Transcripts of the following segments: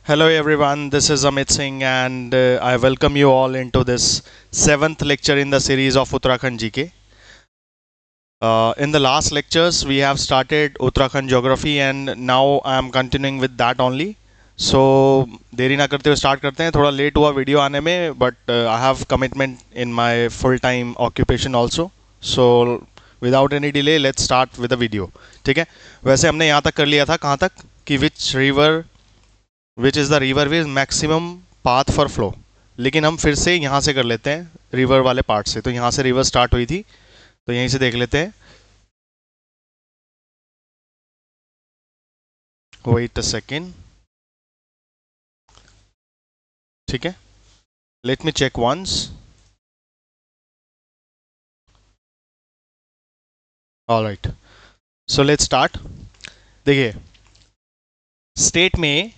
Hello everyone, this is Amit Singh and I welcome you all into this seventh lecture in the series of Uttarakhand GK. In the last lectures, we have started Uttarakhand geography and now I am continuing with that only. So देरी ना करते हुए start करते हैं. थोड़ा late हुआ video आने में, but I have commitment in my full time occupation also. So without any delay let's start with the video. ठीक है. वैसे हमने यहाँ तक कर लिया था. कहाँ तक कि which is the river with maximum path for flow. लेकिन हम फिर से यहाँ से कर लेते हैं रिवर वाले पार्ट से. तो यहाँ से रिवर स्टार्ट हुई थी, तो यहीं से देख लेते हैं. Wait a second. ठीक है, let me check once. Alright, so let's start. देखिए, स्टेट में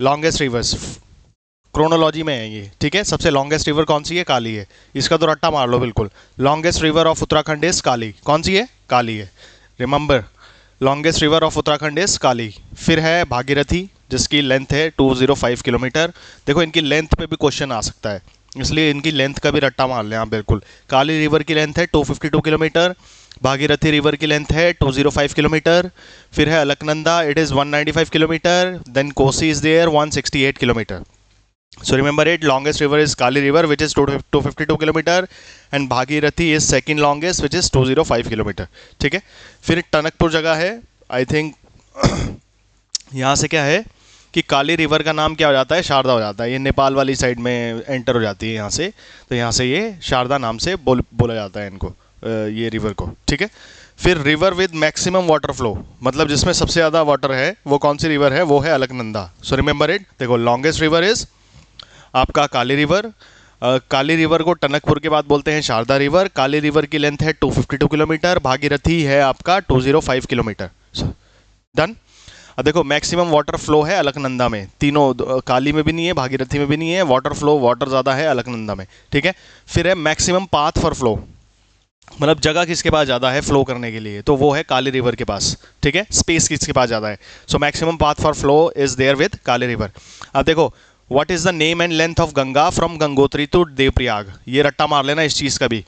लॉन्गेस्ट रिवर्स क्रोनोलॉजी में है ये. ठीक है, सबसे लॉन्गेस्ट रिवर कौन सी है? काली है. इसका तो रट्टा मार लो बिल्कुल. Longest river of Uttarakhand is Kali. कौन सी है? काली है. Remember, longest river of Uttarakhand is Kali. फिर है भागीरथी, जिसकी लेंथ है 205 किलोमीटर. देखो, इनकी लेंथ पे भी क्वेश्चन आ सकता है, इसलिए इनकी लेंथ का भी रट्टा मार लें आप बिल्कुल. काली रिवर की लेंथ है 252 किलोमीटर. भागीरथी रिवर की लेंथ है 205 किलोमीटर. फिर है Alaknanda, it is 195 kilometre. Then Kosi is there 168 kilometre. So remember it, longest river is Kali river which is 252 kilometre and Bhagirathi is second longest which is 205 kilometre. ठीक है. फिर टनकपुर जगह है, आई थिंक यहाँ से क्या है कि काली रिवर का नाम क्या हो जाता है? शारदा हो जाता है. ये नेपाल वाली साइड में एंटर हो जाती है यहाँ से, तो यहाँ से ये शारदा नाम से बोला जाता है इनको, ये रिवर को. ठीक है. फिर river with maximum water flow, मतलब जिसमें सबसे ज़्यादा वाटर है, वो कौन सी रिवर है? वो है अलकनंदा. So remember it. देखो, लॉन्गेस्ट रिवर इज आपका काली रिवर. काली रिवर को टनकपुर के बाद बोलते हैं शारदा रिवर. काली रिवर की लेंथ है 252 किलोमीटर. भागीरथी है आपका 205 किलोमीटर. डन. अब देखो, मैक्सिमम वाटर फ्लो है अलकनंदा में. तीनों, काली में भी नहीं है, भागीरथी में भी नहीं है. वाटर फ्लो, वाटर ज़्यादा है अलकनंदा में. ठीक है. फिर है मैक्सिमम पाथ फॉर फ्लो, मतलब जगह किसके पास ज़्यादा है फ्लो करने के लिए? तो वो है काली रिवर के पास. ठीक है. स्पेस किसके पास ज़्यादा है? So maximum path for flow is there with Kali river. अब देखो, what is the name and length of Ganga from Gangotri to Devprayag? ये रट्टा मार लेना इस चीज़ का भी.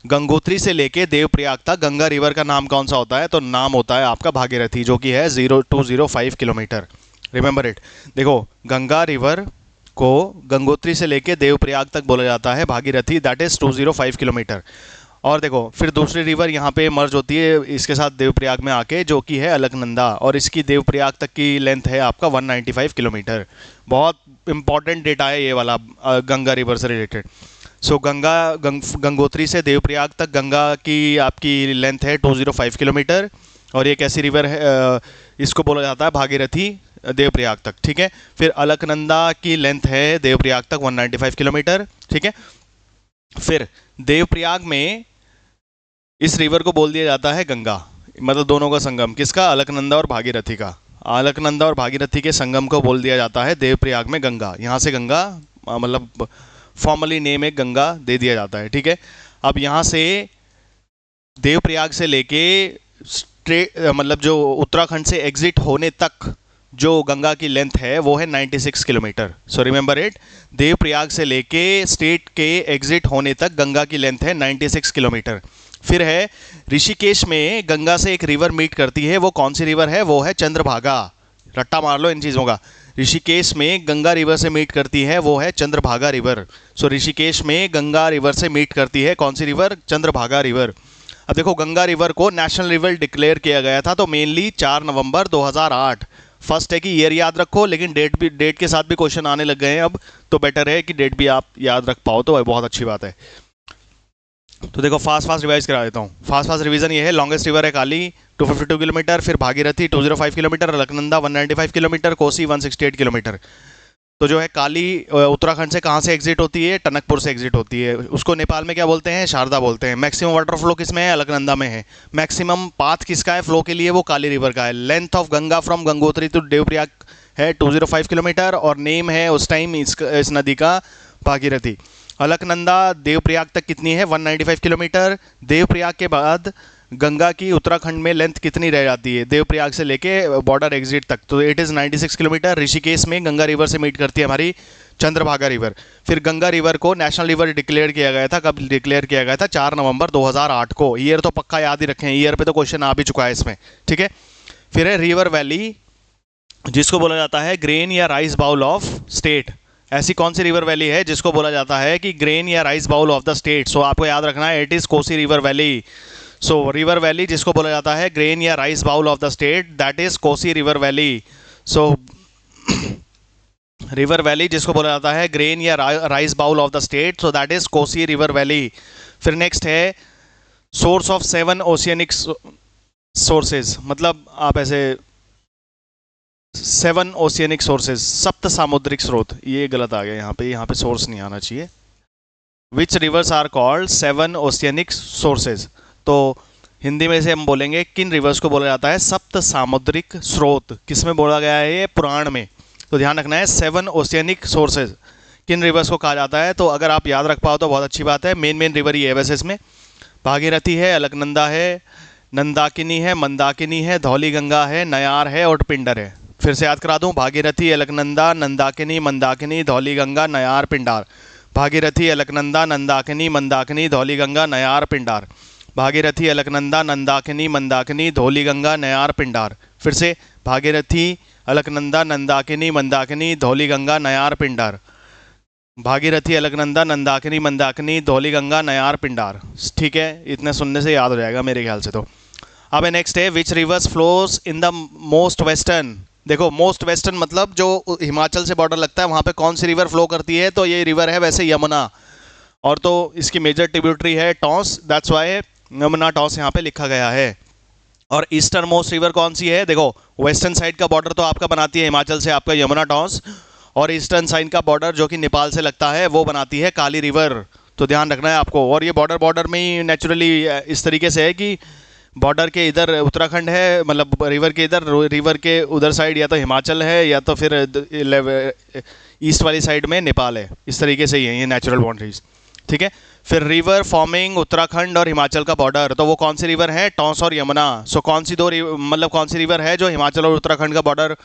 गंगोत्री से लेके देवप्रयाग तक गंगा रिवर का नाम कौन सा होता है? तो नाम होता है आपका भागीरथी, जो कि है 0205 किलोमीटर. Remember it. देखो, गंगा रिवर को गंगोत्री से लेके देवप्रयाग तक बोला जाता है भागीरथी, दैट इज 205 किलोमीटर. और देखो, फिर दूसरी रिवर यहाँ पे मर्ज होती है इसके साथ देवप्रयाग में आके, जो कि है अलकनंदा, और इसकी देवप्रयाग तक की लेंथ है आपका 195 किलोमीटर. बहुत इंपॉर्टेंट डेटा है ये वाला गंगा रिवर से रिलेटेड. सो गंगोत्री से देवप्रयाग तक गंगा की आपकी लेंथ है 205 किलोमीटर. और ये कैसी रिवर है? इसको बोला जाता है भागीरथी देवप्रयाग तक. ठीक है. फिर अलकनंदा की लेंथ है देवप्रयाग तक 195 किलोमीटर. ठीक है. फिर देवप्रयाग में इस रिवर को बोल दिया जाता है गंगा, मतलब दोनों का संगम. किसका? अलकनंदा और भागीरथी का. अलकनंदा और भागीरथी के संगम को बोल दिया जाता है देवप्रयाग में गंगा. यहाँ से गंगा, मतलब फॉर्मली नेम है गंगा दे दिया जाता है. ठीक है. अब यहाँ से देवप्रयाग से लेके मतलब जो उत्तराखंड से एग्जिट होने तक जो गंगा की लेंथ है वो है 96 kilometre. So remember it. Devprayag से लेके स्टेट के एग्जिट होने तक गंगा की लेंथ है 96 किलोमीटर. फिर है ऋषिकेश में गंगा से एक रिवर मीट करती है. वो कौन सी रिवर है? वो है चंद्रभागा. रट्टा मार लो इन चीज़ों का. ऋषिकेश में गंगा रिवर से मीट करती है, वो है चंद्रभागा रिवर. सो ऋषिकेश में गंगा रिवर से मीट करती है कौन सी रिवर? चंद्रभागा रिवर. अब देखो, गंगा रिवर को नेशनल रिवर डिक्लेयर किया गया था तो मेनली 4 नवंबर 2008. फर्स्ट है कि ईयर याद रखो, लेकिन डेट के साथ भी क्वेश्चन आने लग गए हैं अब, तो बेटर है कि डेट भी आप याद रख पाओ, तो बहुत अच्छी बात है. तो देखो, फास्ट रिवाइज करा देता हूँ. फास्ट रिवीजन ये है. लॉन्गेस्ट रिवर है काली 252 किलोमीटर. फिर Bhagirathi 205 kilometre. Alaknanda 195 kilometre. Kosi 168 kilometre. तो जो है काली उत्तराखंड से कहाँ से एग्जिट होती है? टनकपुर से एग्जिट होती है. उसको नेपाल में क्या बोलते हैं? शारदा बोलते हैं. मैक्सिमम वाटर फ्लो किस में है? अलकनंदा में है. मैक्सिमम पाथ किसका है फ्लो के लिए? वो काली रिवर का है. Length of Ganga from Gangotri to Devprayag है 205 किलोमीटर, और नेम है उस टाइम इस नदी का भागीरथी. अलकनंदा देवप्रयाग तक कितनी है? 195 किलोमीटर। देवप्रयाग के बाद गंगा की उत्तराखंड में लेंथ कितनी रह जाती है देवप्रयाग से लेके बॉर्डर एग्जिट तक? तो इट इज़ 96 किलोमीटर। ऋषिकेश में गंगा रिवर से मीट करती है हमारी चंद्रभागा रिवर। फिर गंगा रिवर को नेशनल रिवर डिक्लेयर किया गया था। कब डिक्लेयर किया गया था? 4 नवंबर 2008 को। ईयर तो पक्का याद ही रखें, ईयर पे तो क्वेश्चन आ भी चुका है इसमें, ठीक है। फिर है रिवर वैली, जिसको बोला जाता है ग्रेन या राइस बाउल ऑफ स्टेट। ऐसी कौन सी रिवर वैली है जिसको बोला जाता है कि ग्रेन या rice bowl of the state? So आपको याद रखना है, it is Kosi river valley. So river valley जिसको बोला जाता है ग्रेन या rice bowl of the state, that is Kosi river valley. So river valley जिसको बोला जाता है ग्रेन या rice bowl of the state, so that is Kosi river valley. फिर नेक्स्ट है सोर्स ऑफ 7 ओशियनिक सोर्सेज, मतलब आप ऐसे 7 ओशियनिक सोर्सेज, सप्त सामुद्रिक स्रोत, ये गलत आ गया यहाँ पे सोर्स नहीं आना चाहिए। Which rivers are called 7 oceanic sources? तो हिंदी में से हम बोलेंगे किन रिवर्स को बोला जाता है सप्त सामुद्रिक स्रोत? किसमें बोला गया है? ये पुराण में। तो ध्यान रखना है 7 ओशियनिक सोर्सेज किन रिवर्स को कहा जाता है। तो अगर आप याद रख पाओ तो बहुत अच्छी बात है। मेन रिवर ही है वैसे इसमें, भागीरथी है, अलकनंदा है, नंदाकिनी है, मंदाकिनी है, धौली गंगा है, नयार है और पिंडर है। फिर से याद करा दूं, भागीरथी, अलकनंदा, नंदाकिनी, मंदाकिनी, धौली गंगा, नयार, पिंडार। भागीरथी, अलकनंदा, नंदाकिनी, मंदाकिनी, धौली गंगा, नयार, पिंडार। भागीरथी, अलकनंदा, नंदाकिनी, मंदाकिनी, धौली गंगा, नयार, पिंडार। फिर से भागीरथी, अलकनंदा, नंदाकिनी, मंदाकिनी, धौली गंगा, नयार, पिंडार। भागीरथी, अलकनंदा, नंदाकिनी, मंदाकिनी, धौली गंगा, नयार, पिंडार। ठीक है, इतने सुनने से याद हो जाएगा मेरे ख्याल से। तो अब नेक्स्ट है which rivers flows in the most western. देखो मोस्ट वेस्टर्न मतलब जो हिमाचल से बॉर्डर लगता है वहाँ पे कौन सी रिवर फ्लो करती है? तो ये रिवर है वैसे यमुना, और तो इसकी मेजर ट्रिब्यूटरी है toss, that's why Yamuna toss यहाँ पे लिखा गया है। और ईस्टर्न मोस्ट रिवर कौन सी है? देखो वेस्टर्न साइड का बॉर्डर तो आपका बनाती है हिमाचल से आपका यमुना टॉस, और ईस्टर्न साइड का बॉर्डर जो कि नेपाल से लगता है वो बनाती है काली रिवर। तो ध्यान रखना है आपको। और ये बॉर्डर में ही नेचुरली इस तरीके से है कि बॉर्डर के इधर उत्तराखंड है, मतलब रिवर के इधर, रिवर के उधर साइड या तो हिमाचल है या तो फिर ईस्ट वाली साइड में नेपाल है। इस तरीके से ही है ये नेचुरल बाउंड्रीज, ठीक है। फिर रिवर फॉर्मिंग उत्तराखंड और हिमाचल का बॉर्डर, तो वो कौन सी रिवर है? टॉस और यमुना। सो कौन सी मतलब कौन सी रिवर है जो हिमाचल और उत्तराखंड का बॉर्डर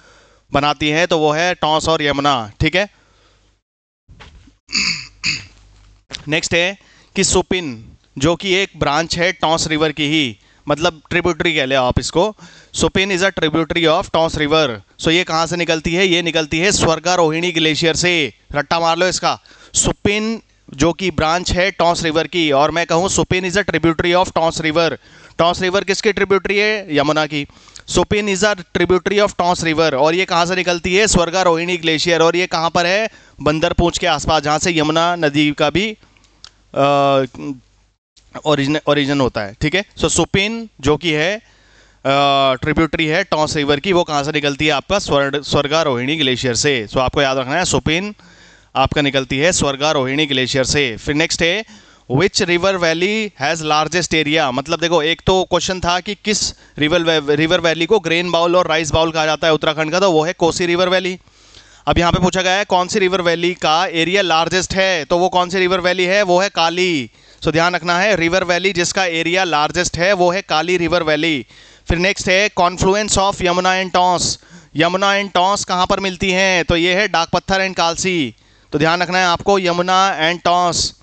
बनाती है? तो वो है टॉस और यमुना, ठीक है। नेक्स्ट है कि सुपिन, जो कि एक ब्रांच है टॉस रिवर की ही, मतलब ट्रिब्यूटरी कह ले आप इसको। Supin is a tributary of Tons river. So ये कहाँ से निकलती है? ये निकलती है स्वर्गारोहिणी ग्लेशियर से। रट्टा मार लो इसका। सुपिन जो कि ब्रांच है टॉस रिवर की, और मैं कहूँ Supin is a tributary of Tons river. Tons river किसकी ट्रिब्यूटरी है? यमुना की। Supin is a tributary of Tons river, और ये कहाँ से निकलती है? स्वर्गारोहिणी ग्लेशियर। और ये कहाँ पर है? बंदरपूंछ के आसपास, जहाँ से यमुना नदी का भी ओरिजिन होता है, ठीक है। सो सुपिन जो कि है ट्रिब्यूटरी है टॉस रिवर की, वो कहाँ से निकलती है? आपका स्वर्गारोहिणी ग्लेशियर से। सो आपको याद रखना है सुपिन आपका निकलती है स्वर्गारोहिणी ग्लेशियर से। फिर नेक्स्ट है which river valley has largest area. मतलब देखो एक तो क्वेश्चन था कि किस रिवर वैली को ग्रेन बाउल और राइस बाउल कहा जाता है उत्तराखंड का, तो वो है कोसी रिवर वैली। अब यहाँ पे पूछा गया है कौन सी रिवर वैली का एरिया लार्जेस्ट है, तो वो कौन सी रिवर वैली है? वो है काली। सो ध्यान रखना है, रिवर वैली जिसका एरिया लार्जेस्ट है वो है काली रिवर वैली। फिर नेक्स्ट है Confluence of Yamuna and toss. Yamuna and toss कहाँ पर मिलती हैं? तो ये है डाकपत्थर एंड कालसी। तो ध्यान रखना है आपको, यमुना एंड टॉस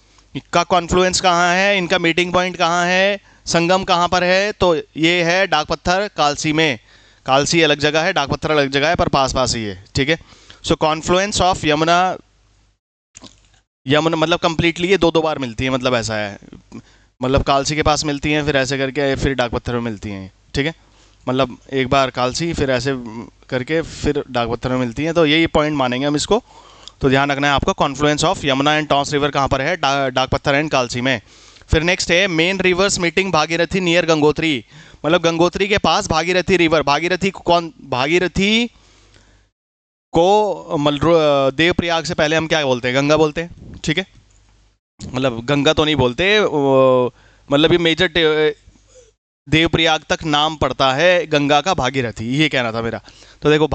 का कॉन्फ्लुएंस कहाँ है, इनका मीटिंग पॉइंट कहाँ है, संगम कहाँ पर है? तो ये है डाकपत्थर कालसी में। कालसी अलग जगह है, डाकपत्थर अलग जगह है, पर पास पास ही है, ठीक है। सो कॉन्फ्लुएंस ऑफ यमुना मतलब कंप्लीटली ये दो बार मिलती है, मतलब ऐसा है, मतलब कालसी के पास मिलती हैं, फिर ऐसे करके फिर डाकपत्थर में मिलती हैं, ठीक है। मतलब एक बार कालसी, फिर ऐसे करके फिर डाकपत्थर में मिलती हैं। तो यही पॉइंट मानेंगे हम इसको। तो ध्यान रखना है आपको, Confluence of Yamuna and toss river कहाँ पर है? डाकपत्थर एंड कालसी में। फिर नेक्स्ट है main rivers meeting Bhagirathi near Gangotri. मतलब गंगोत्री के पास भागीरथी रिवर। भागीरथी को देवप्रयाग से पहले हम क्या बोलते हैं? गंगा बोलते हैं, ठीक है। मतलब गंगा तो नहीं बोलते, मतलब ये मेजर देवप्रयाग तक नाम पड़ता है गंगा का भागीरथी, ये कहना था मेरा। तो देखो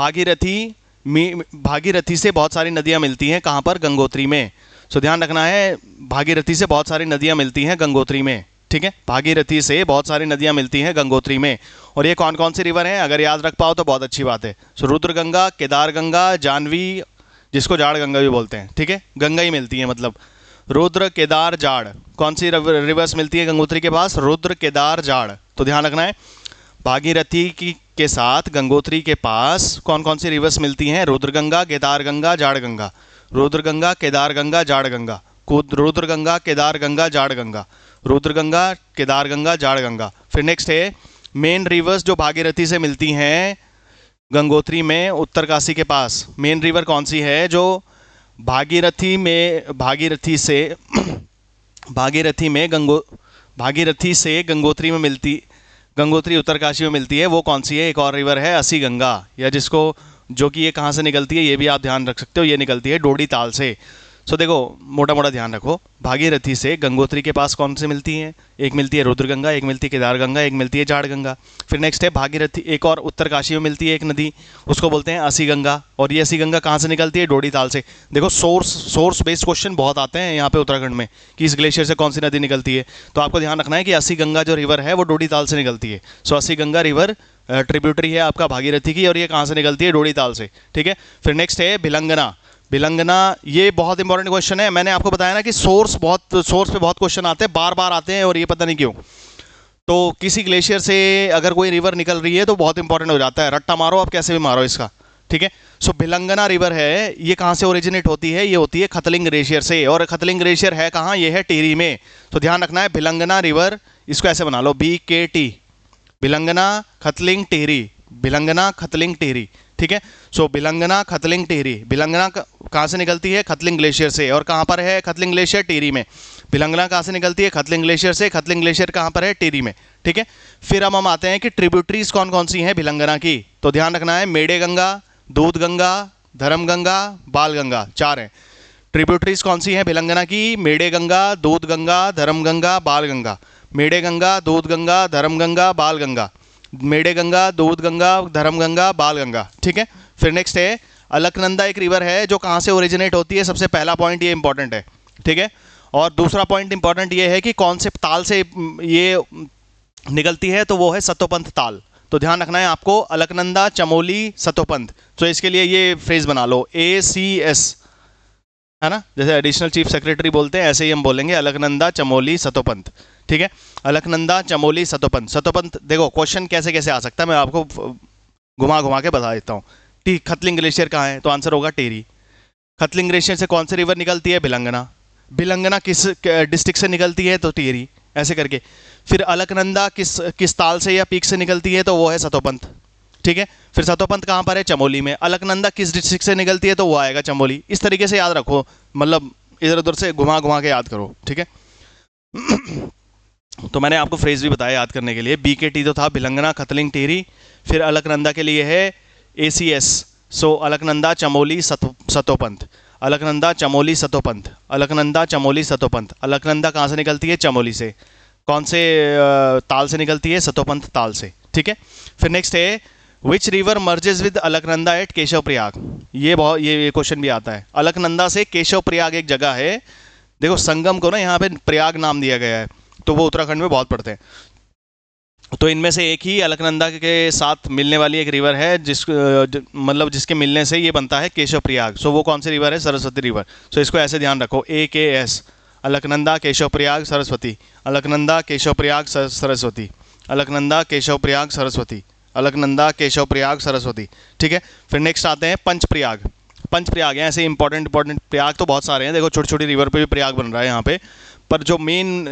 भागीरथी से बहुत सारी नदियां मिलती हैं, कहाँ पर? गंगोत्री में। सो ध्यान रखना है, भागीरथी से बहुत सारी नदियाँ मिलती हैं गंगोत्री में, ठीक है, भागीरथी से बहुत सारी नदियाँ मिलती हैं गंगोत्री में। और ये कौन कौन सी रिवर हैं, अगर याद रख पाओ तो बहुत अच्छी बात है। सो रुद्र गंगा, केदार गंगा, जानवी, जिसको जाड़ गंगा भी बोलते हैं, ठीक है, गंगा ही मिलती है, मतलब रुद्र केदार जाड़। कौन सी रिवर्स मिलती है गंगोत्री के पास, रुद्र केदार जाड़। तो ध्यान रखना है, भागीरथी की के साथ गंगोत्री के पास कौन कौन सी रिवर्स मिलती हैं, रुद्र गंगा, केदार गंगा, जाड़ गंगा। रुद्र गंगा, केदार गंगा, जाड़ गंगा, रुद्र गंगा, केदार गंगा, जाड़ गंगा, रुद्र गंगा, केदार गंगा, जाड़ गंगा। फिर नेक्स्ट है मेन रिवर्स जो भागीरथी से मिलती हैं गंगोत्री में, उत्तरकाशी के पास मेन रिवर कौन सी है जो भागीरथी से गंगोत्री में मिलती, गंगोत्री उत्तरकाशी में मिलती है, वो कौन सी है, एक और रिवर है असी गंगा, या जिसको जो कि ये कहाँ से निकलती है ये भी आप ध्यान रख सकते हो, ये निकलती है डोडी ताल से। सो देखो मोटा मोटा ध्यान रखो, भागीरथी से गंगोत्री के पास कौन सी मिलती है, एक मिलती है रुद्र गंगा, एक मिलती है केदार गंगा, एक मिलती है जाड़ गंगा। फिर नेक्स्ट है भागीरथी, एक और उत्तरकाशी में मिलती है एक नदी, उसको बोलते हैं असी गंगा, और ये असी गंगा कहाँ से निकलती है, डोडी ताल से। देखो सोर्स बेस्ड क्वेश्चन बहुत आते हैं यहाँ पे उत्तराखंड में कि इस ग्लेशियर से कौन सी नदी निकलती है, तो आपको ध्यान रखना है कि असी गंगा जो रिवर है वो डोडी ताल से निकलती है। सो असी गंगा रिवर ट्रिब्यूटरी है आपका भागीरथी की, और ये कहाँ से निकलती है, डोडी ताल से, ठीक है। फिर नेक्स्ट है भिलंगना। भिलंगना ये बहुत इंपॉर्टेंट क्वेश्चन है, मैंने आपको बताया ना कि सोर्स पे बहुत क्वेश्चन आते हैं, बार बार आते हैं, और ये पता नहीं क्यों। तो किसी ग्लेशियर से अगर कोई रिवर निकल रही है तो बहुत इंपॉर्टेंट हो जाता है, रट्टा मारो आप कैसे भी मारो इसका, ठीक है। सो भिलंगना रिवर है, ये कहाँ से ओरिजिनेट होती है, ये होती है खतलिंग ग्लेशियर से, और खतलिंग ग्लेशियर है कहाँ, ये है टिहरी में। तो ध्यान रखना है भिलंगना रिवर, इसको ऐसे बना लो BKT, भिलंगना खतलिंग टिहरी, भिलंगना खतलिंग टिहरी, ठीक है। सो भिलंगना खतलिंग टिहरी, भिलंगना कहाँ से निकलती है, खतलिंग ग्लेशियर से, और कहाँ पर है खतलिंग ग्लेशियर, टिहरी में। भिलंगना कहाँ से निकलती है, खतलिंग ग्लेशियर से, खतलिंग ग्लेशियर कहाँ पर है, टिहरी में, ठीक है। फिर हम आते हैं कि ट्रिब्यूटरीज कौन कौन सी हैं भिलंगना की, तो ध्यान रखना है मेड़े गंगा, दूध गंगा, धर्म गंगा, बाल गंगा, 4 हैं। ट्रिब्यूटरीज कौन सी हैं भिलंगना की, मेड़े गंगा, दूध गंगा, धर्म गंगा, बाल गंगा। मेड़े गंगा, दूध गंगा, धर्म गंगा, बाल गंगा, मेड़े गंगा, दूध गंगा, धर्म गंगा, बाल गंगा, ठीक है। फिर नेक्स्ट है अलकनंदा, एक रिवर है जो कहाँ से ओरिजिनेट होती है, सबसे पहला पॉइंट ये इंपॉर्टेंट है, ठीक है। और दूसरा पॉइंट इंपॉर्टेंट ये है कि कौन से ताल से ये निकलती है, तो वो है सतोपंथ ताल। तो ध्यान रखना है आपको, अलकनंदा, चमोली, सतोपंथ। तो इसके लिए ये फ्रेज बना लो ACS, है ना, जैसे एडिशनल चीफ सेक्रेटरी बोलते हैं ऐसे ही हम बोलेंगे, अलकनंदा, चमोली, सतोपंथ, ठीक है। अलकनंदा, चमोली, सतोपंथ। सतोपंथ देखो क्वेश्चन कैसे कैसे आ सकता है, मैं आपको घुमा घुमा के बता देता हूँ। खतलिंग ग्लेशियर कहाँ है, तो आंसर होगा टिहरी। खतलिंग ग्लेशियर से कौन सी रिवर निकलती है, भिलंगना। भिलंगना किस डिस्ट्रिक्ट से निकलती है, तो टिहरी, ऐसे करके। फिर अलकनंदा किस ताल से या पीक से निकलती है, तो वो है सतोपंथ, ठीक है। फिर सतोपंथ कहाँ पर है, चमोली में। अलकनंदा किस डिस्ट्रिक्ट से निकलती है, तो वो आएगा चमोली। इस तरीके से याद रखो, मतलब इधर उधर से घुमा घुमा के याद करो, ठीक है। तो मैंने आपको फ्रेज भी बताया याद करने के लिए, BKT तो था भिलंगना, खतलिंग, टिहरी। फिर अलकनंदा के लिए है ACS, सो अलकनंदा, चमोली, सतोपंथ। अलकनंदा, चमोली, सतोपंथ, अलकनंदा, चमोली, सतोपंथ। अलकनंदा कहाँ से निकलती है, चमोली से। कौन से ताल से निकलती है, सतोपंथ ताल से, ठीक है। फिर नेक्स्ट है which river merges with Alaknanda at Keshav Prayag. ये क्वेश्चन भी आता है। अलकनंदा से केशव प्रयाग एक जगह है, देखो संगम को ना यहाँ पे प्रयाग नाम दिया गया है, तो वो उत्तराखंड में बहुत पड़ते हैं। तो इनमें से एक ही अलकनंदा के साथ मिलने वाली एक रिवर है मतलब जिसके मिलने से ये बनता है केशव प्रयाग। सो वो कौन सी रिवर है, सरस्वती रिवर। सो इसको ऐसे ध्यान रखो, AKS, अलकनंदा, केशव प्रयाग, सरस्वती। अलकनंदा, केशव प्रयाग, सरस्वती। अलकनंदा, केशव प्रयाग, सरस्वती। अलकनंदा, केशव प्रयाग, सरस्वती, ठीक है। फिर नेक्स्ट आते हैं पंचप्रयाग। पंचप्रयाग हैं ऐसे इंपॉर्टेंट प्रयाग तो बहुत सारे हैं, देखो छोटी छोटी रिवर पे भी प्रयाग बन रहा है यहाँ पे, पर जो मेन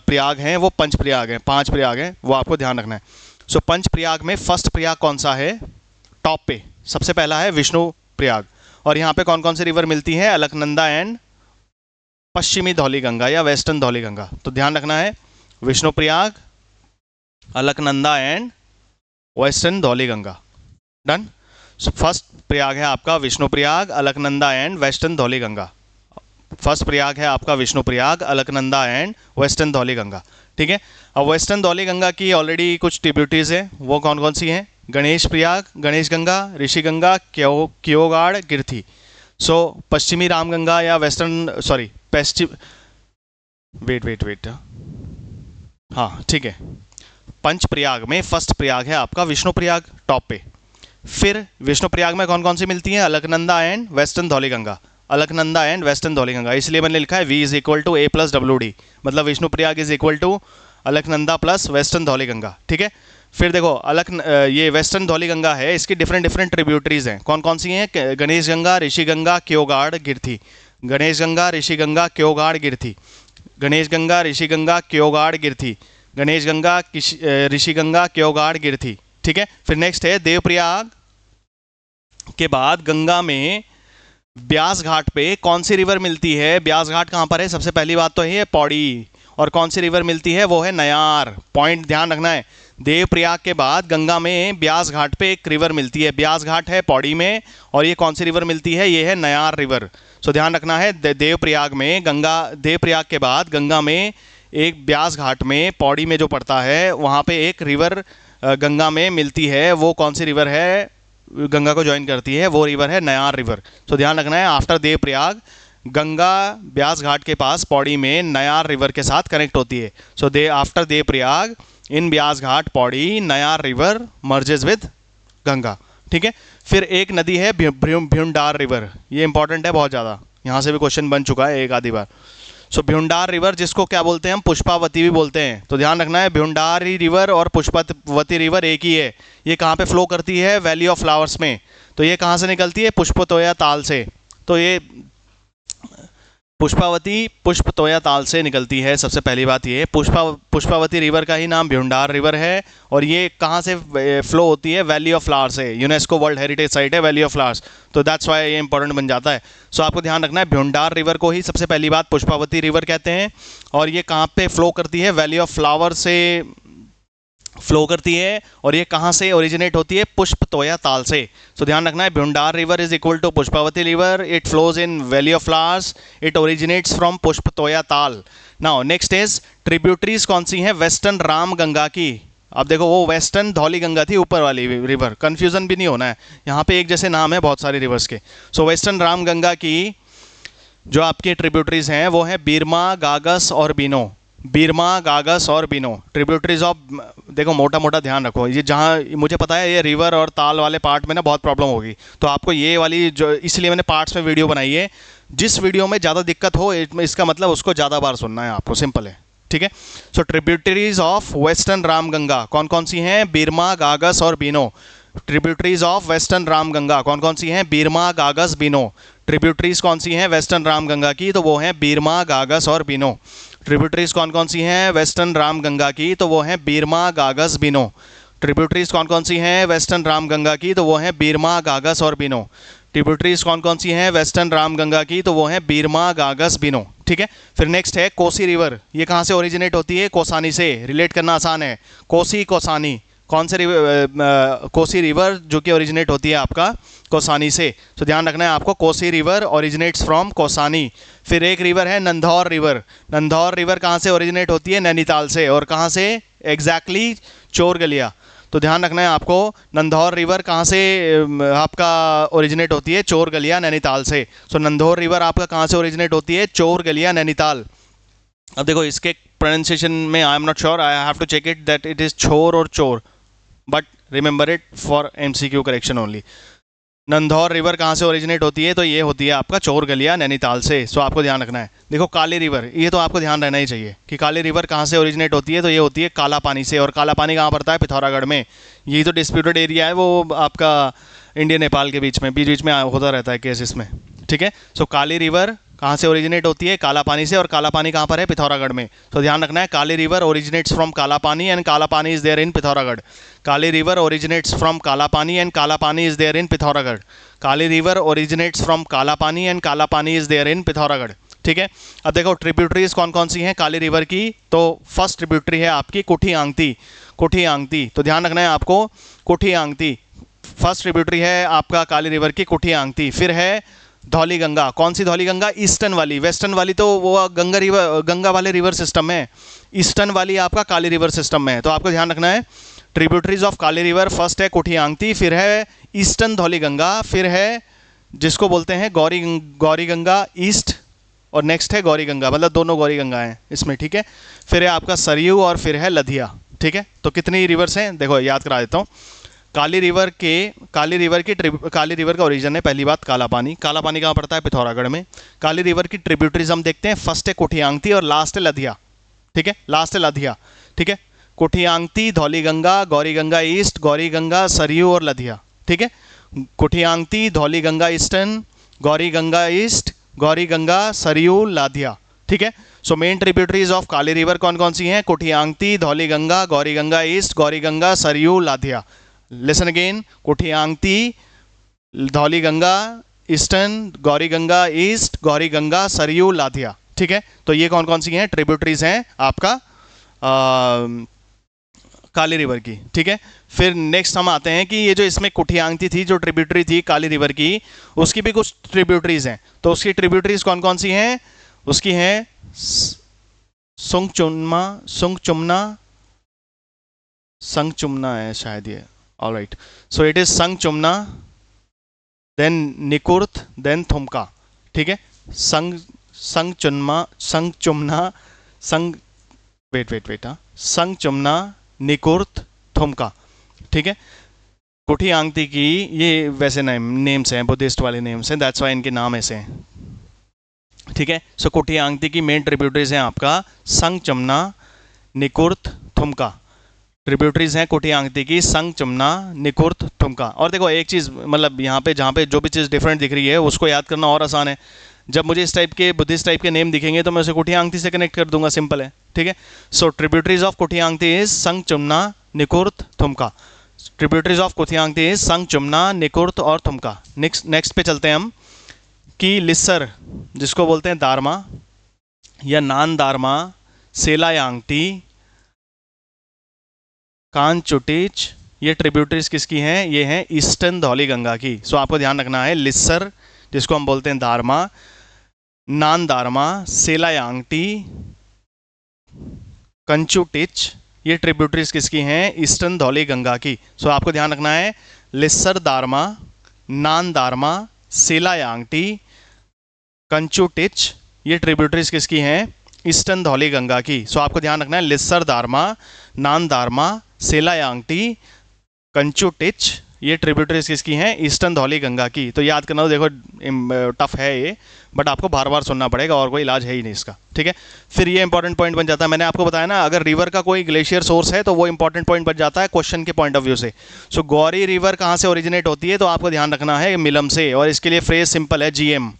प्रयाग हैं वो पंच प्रयाग हैं, 5 प्रयाग हैं, वो आपको ध्यान रखना है। सो पंच प्रयाग में फर्स्ट प्रयाग कौन सा है, टॉप पे सबसे पहला है विष्णु प्रयाग। और यहाँ पे कौन कौन सी रिवर मिलती है, अलकनंदा एंड पश्चिमी धौली गंगा या वेस्टर्न धौली गंगा। तो ध्यान रखना है Vishnu Prayag, Alaknanda and western Dhauli Ganga, done. So first Prayag है आपका Vishnu Prayag, Alaknanda and western Dhauli Ganga. First Prayag है आपका विष्णु प्रयाग, अलकनंदा एंड वेस्टर्न धौली गंगा, ठीक है। अब वेस्टर्न धौली गंगा की ऑलरेडी कुछ ट्रिब्यूटरीज हैं, वो कौन कौन सी हैं, गणेश प्रयाग, गणेश गंगा, ऋषि गंगा, क्योगाड़, गिरथी। सो पश्चिमी रामगंगा या वेट, हाँ ठीक है। पंच प्रयाग में फर्स्ट प्रयाग है आपका विष्णु प्रयाग टॉप पे। फिर विष्णु प्रयाग में कौन कौन सी मिलती हैं? Alaknanda and western Dhauliganga, Alaknanda and western Dhauliganga, इसलिए मैंने लिखा है V is equal to A plus WD, मतलब Vishnu Prayag is equal to Alaknanda plus western Dhauliganga, ठीक है। फिर देखो ये वेस्टर्न धौलीगंगा है, इसकी डिफरेंट ट्रिब्यूटरीज हैं। कौन कौन सी हैं? गणेश गंगा, ऋषि गंगा, क्योगाड़, गिरथी। गणेश गंगा, ऋषि गंगा, क्योगाड़, गिरथी। गणेश गंगा, ऋषि गंगा, क्योगाड़, गिरथी। गणेश गंगा, ऋषि गंगा, क्योगाड़, गिरथी, ठीक है। फिर नेक्स्ट है देवप्रयाग के बाद गंगा में ब्यास घाट पे कौन सी रिवर मिलती है? ब्यास घाट कहाँ पर है? सबसे पहली बात तो है पौड़ी। और कौन सी रिवर मिलती है? वो है नयार। पॉइंट ध्यान रखना है, देवप्रयाग के बाद गंगा में ब्यास घाट पे एक रिवर मिलती है। ब्यास घाट है पौड़ी में, और ये कौन सी रिवर मिलती है? ये है नयार रिवर। सो ध्यान रखना है, देवप्रयाग में देवप्रयाग के बाद गंगा में एक ब्यास घाट में पौड़ी में जो पड़ता है वहाँ पे एक रिवर गंगा में मिलती है। वो कौन सी रिवर है? गंगा को ज्वाइन करती है, वो रिवर है नयार रिवर। सो ध्यान रखना है, आफ्टर देवप्रयाग गंगा ब्यास घाट के पास पौड़ी में नयार रिवर के साथ कनेक्ट होती है। So after Devprayag in Beas Ghat Pauri Nayar river merges with Ganga, ठीक है। फिर एक नदी है भ्यूंडार रिवर, ये इंपॉर्टेंट है बहुत ज़्यादा, यहाँ से भी क्वेश्चन बन चुका है एक आधी बार। सो भ्यूंडार रिवर, जिसको क्या बोलते हैं हम? पुष्पावती भी बोलते हैं। तो ध्यान रखना है, भ्यूंडारी रिवर और पुष्पावती रिवर एक ही है। ये कहाँ पे फ्लो करती है? वैली ऑफ फ्लावर्स में। तो ये कहाँ से निकलती है? पुष्पतोया ताल से। तो ये पुष्पावती पुष्पतोया ताल से निकलती है। सबसे पहली बात ये पुष्पावती रिवर का ही नाम भ्यूंडार रिवर है। और ये कहाँ से फ्लो होती है? वैली ऑफ फ्लावर्स है, यूनेस्को वर्ल्ड हेरिटेज साइट है वैली ऑफ फ्लावर्स, तो दैट्स वाई ये इंपॉर्टेंट बन जाता है। सो आपको ध्यान रखना है, भ्यूंडार रिवर को ही सबसे पहली बात पुष्पावती रिवर कहते हैं। और ये कहाँ पे फ्लो करती है? वैली ऑफ फ्लावर से फ्लो करती है। और ये कहाँ से ओरिजिनेट होती है? पुष्पतोया ताल से। सो ध्यान रखना है, Bhyundar river is equal to Pushpawati river, it flows in valley of flowers, it originates from Pushpatoya Tal. Now next is tributaries कौन सी हैं? वेस्टर्न राम गंगा की। अब देखो, वो वेस्टर्न धौली गंगा थी ऊपर वाली रिवर, कंफ्यूजन भी नहीं होना है, यहाँ पे एक जैसे नाम है बहुत सारी रिवर्स के। सो वेस्टर्न राम गंगा की जो आपकी ट्रिब्यूटरीज हैं वो है बीरमा, गागस और बीनो। बीरमा, गागस और बीनो ट्रिब्यूटरीज ऑफ, देखो मोटा मोटा ध्यान रखो, ये जहाँ मुझे पता है ये रिवर और ताल वाले पार्ट में ना बहुत प्रॉब्लम होगी, तो आपको ये वाली जो, इसलिए मैंने पार्ट्स में वीडियो बनाई है। जिस वीडियो में ज़्यादा दिक्कत हो इसका मतलब उसको ज़्यादा बार सुनना है आपको, सिंपल है, ठीक है। So tributaries of western Ramganga कौन कौन सी हैं? बीरमा, गागस और Bino. Tributaries of western Ramganga कौन कौन सी हैं? बीरमा, गागस, बीनो। ट्रिब्यूटरीज कौन सी हैं वेस्टर्न रामगंगा की? तो वो हैं बीरमा, गागस और बीनो। ट्रिब्यूटरीज कौन कौन सी हैं वेस्टर्न रामगंगा की? तो वो हैं बीरमा, गागस, बीनो। ट्रिब्यूटरीज कौन कौन सी हैं वेस्टर्न रामगंगा की? तो वो हैं बीरमा, गागस और बीनो। ट्रिब्यूटरीज कौन कौन सी हैं वेस्टर्न रामगंगा की? तो वो हैं बीरमा, गागस, बीनो, ठीक है। फिर नेक्स्ट है कोसी रिवर, ये कहाँ से ओरिजिनेट होती है? कोसानी से। रिलेट करना आसान है, कोसी, कोसानी। कौन से रिवर? कोसी रिवर जो कि ओरिजिनेट होती है आपका कोसानी से। तो ध्यान रखना है आपको, Kosi river originates from Kausani. फिर एक रिवर है नंधौर रिवर। नंधौर रिवर कहाँ से ओरिजिनेट होती है? नैनीताल से। और कहाँ से? एग्जैक्टली चोरगलिया। तो ध्यान रखना है आपको, नंधौर रिवर कहाँ से आपका ओरिजिनेट होती है? चोरगलिया, नैनीताल से। सो नंधौर रिवर आपका कहाँ से ओरिजिनेट होती है? चोरगलिया, नैनीताल। अब देखो इसके प्रोनाउंसिएशन में I am not sure, I have to check it that it is छोर और चोर, but remember it for MCQ correction only. Nandhaur river कहाँ से ओरिजिनेट होती है? तो ये होती है आपका चोरगलिया, नैनीताल से। सो आपको ध्यान रखना है। देखो काली रिवर, ये तो आपको ध्यान रहना ही चाहिए कि काली रिवर कहाँ से ओरिजिनेट होती है? तो ये होती है काला पानी से। और काला पानी कहाँ पड़ता है? पिथौरागढ़ में। यही तो डिस्प्यूटेड एरिया है वो आपका इंडिया नेपाल के बीच में होता रहता है केस इसमें, ठीक है। सो काली रिवर कहाँ से ओरिजिनेट होती है? काला पानी से। और काला पानी कहाँ पर है? पिथौरागढ़ में। तो ध्यान रखना है, काली river originates from Kala Pani and Kala Pani is there in Pithoragarh. Kali river originates from Kala Pani and Kala Pani is there in Pithoragarh. Kali river originates from Kala Pani and Kala Pani is there in Pithoragarh, ठीक है। अब देखो ट्रिब्यूटरीज कौन कौन सी हैं काली रिवर की? तो फर्स्ट ट्रिब्यूटरी है आपकी कुठी आंगती। कुठी आंगती, तो ध्यान रखना है आपको, कुठी आंगती फर्स्ट ट्रिब्यूटरी है आपका काली रिवर की, कुठी आंगती। फिर है धौली गंगा। कौन सी धौली गंगा? ईस्टर्न वाली। वेस्टर्न वाली तो वो गंगा वाले रिवर सिस्टम में, ईस्टर्न वाली आपका काली रिवर सिस्टम में है। तो आपको ध्यान रखना है, tributaries of Kali river first है कुठी आंगती, फिर है ईस्टर्न धौली गंगा, फिर है जिसको बोलते हैं गौरी गंगा ईस्ट, और नेक्स्ट है गौरी गंगा, मतलब दोनों गौरी गंगा हैं इसमें, ठीक है। फिर है आपका सरयू और फिर है लधिया, ठीक है। तो कितनी रिवर्स हैं देखो, याद करा देता हूँ। काली रिवर का ओरिजिन है, पहली बात काला पानी कहाँ पड़ता है, पिथौरागढ़ में। काली रिवर की ट्रिब्यूटरीज हम देखते हैं, फर्स्ट है कोठियांगती और लास्ट है लधिया, ठीक है, लास्ट है लधिया, ठीक है। कोठियांगती, धौलीगंगा, गौरी गंगा ईस्ट, गौरी गंगा, सरयू और लधिया, ठीक है। कोठियांगती, धौलीगंगा ईस्टर्न, गौरी गंगा ईस्ट, गौरी गंगा, सरयू, लाधिया, ठीक है। So main tributaries of Kali river कौन कौन सी हैं? Kothiyangti, Dhauliganga, Gori Ganga east, Gori Ganga, Saryu, Ladhiya. Listen again, Kothiyangti, Dhauliganga eastern, Gori Ganga east, Gori Ganga, Saryu, Ladhiya, ठीक है। तो ये कौन कौन सी हैं? ट्रिब्यूटरीज हैं आपका काली रिवर की, ठीक है। फिर नेक्स्ट हम आते हैं कि ये जो इसमें कुठियांगती थी, जो ट्रिब्यूटरी थी काली रिवर की, उसकी भी कुछ ट्रिब्यूटरीज हैं। तो उसकी ट्रिब्यूटरीज कौन कौन सी हैं? उसकी हैं संगचुमना है शायद ये, alright. So it is Sangchumna, then Nikurt, then Thumka, ठीक है। संगचुमना, संगचुमना, निकुर्त, थुमका, ठीक है। कुठियांगती की ये वैसे नेम्स हैं, बुद्धिस्ट वाले नेम्स हैं, दैट्स वाई इनके नाम ऐसे हैं, ठीक है। सो कुठियांगती की मेन ट्रिब्यूटरीज हैं आपका संगचुमना, निकुर्त, थुमका। ट्रिब्यूटरीज हैं कुठियांगती की संगचुमना, निकुर्त, थुमका। और देखो एक चीज़, मतलब यहाँ पे जहाँ पे जो भी चीज़ डिफरेंट दिख रही है उसको याद करना और आसान है। जब मुझे इस टाइप के बुद्धिस्ट टाइप के नेम दिखेंगे तो मैं उसे कुठियांगती से कनेक्ट कर दूंगा, सिंपल है, ठीक है। So tributaries of Kuthiyangti is Sangchumna, Nikurt, Thumka. Tributaries of Kuthiyangti is Sangchumna, Nikurt और थुमका। नेक्स्ट पे चलते हैं हम कि लिस्सर, जिसको बोलते हैं दारमा या नान दारमा, सेलायांगटी, कांचुटिच, ये ट्रिब्यूटरीज किसकी हैं? ये हैं ईस्टर्न धौलीगंगा की। सो आपको ध्यान रखना है, लिस्सर जिसको हम बोलते हैं दारमा, नान दारमा, सेलायांगटी, कंचुटिच, ये ट्रिब्यूटरीज किसकी हैं? ईस्टर्न धौलीगंगा की। सो आपको ध्यान रखना है, लिस्सर दारमा, नान दारमा, सेलायांगटी, कंचुटिच, ये ट्रिब्यूटरीज किसकी हैं? ईस्टर्न धौलीगंगा की। सो आपको ध्यान रखना है, लिस्सर दारमा, नान दारमा, सेलायांगटी, कंचुटिच, ये ट्रिब्यूटरीज किसकी हैं? ईस्टर्न धौलीगंगा की। तो याद करना, देखो टफ है ये, बट आपको बार बार सुनना पड़ेगा और कोई इलाज है ही नहीं इसका, ठीक है। फिर ये इंपॉर्टेंट पॉइंट बन जाता है, मैंने आपको बताया ना, अगर रिवर का कोई ग्लेशियर सोर्स है तो वो इंपॉर्टेंट पॉइंट बन जाता है क्वेश्चन के पॉइंट ऑफ व्यू से। सो गौरी रिवर कहाँ से ओरिजिनेट होती है? तो आपको ध्यान रखना है मिलम से, और इसके लिए फ्रेज सिंपल है, जीएम,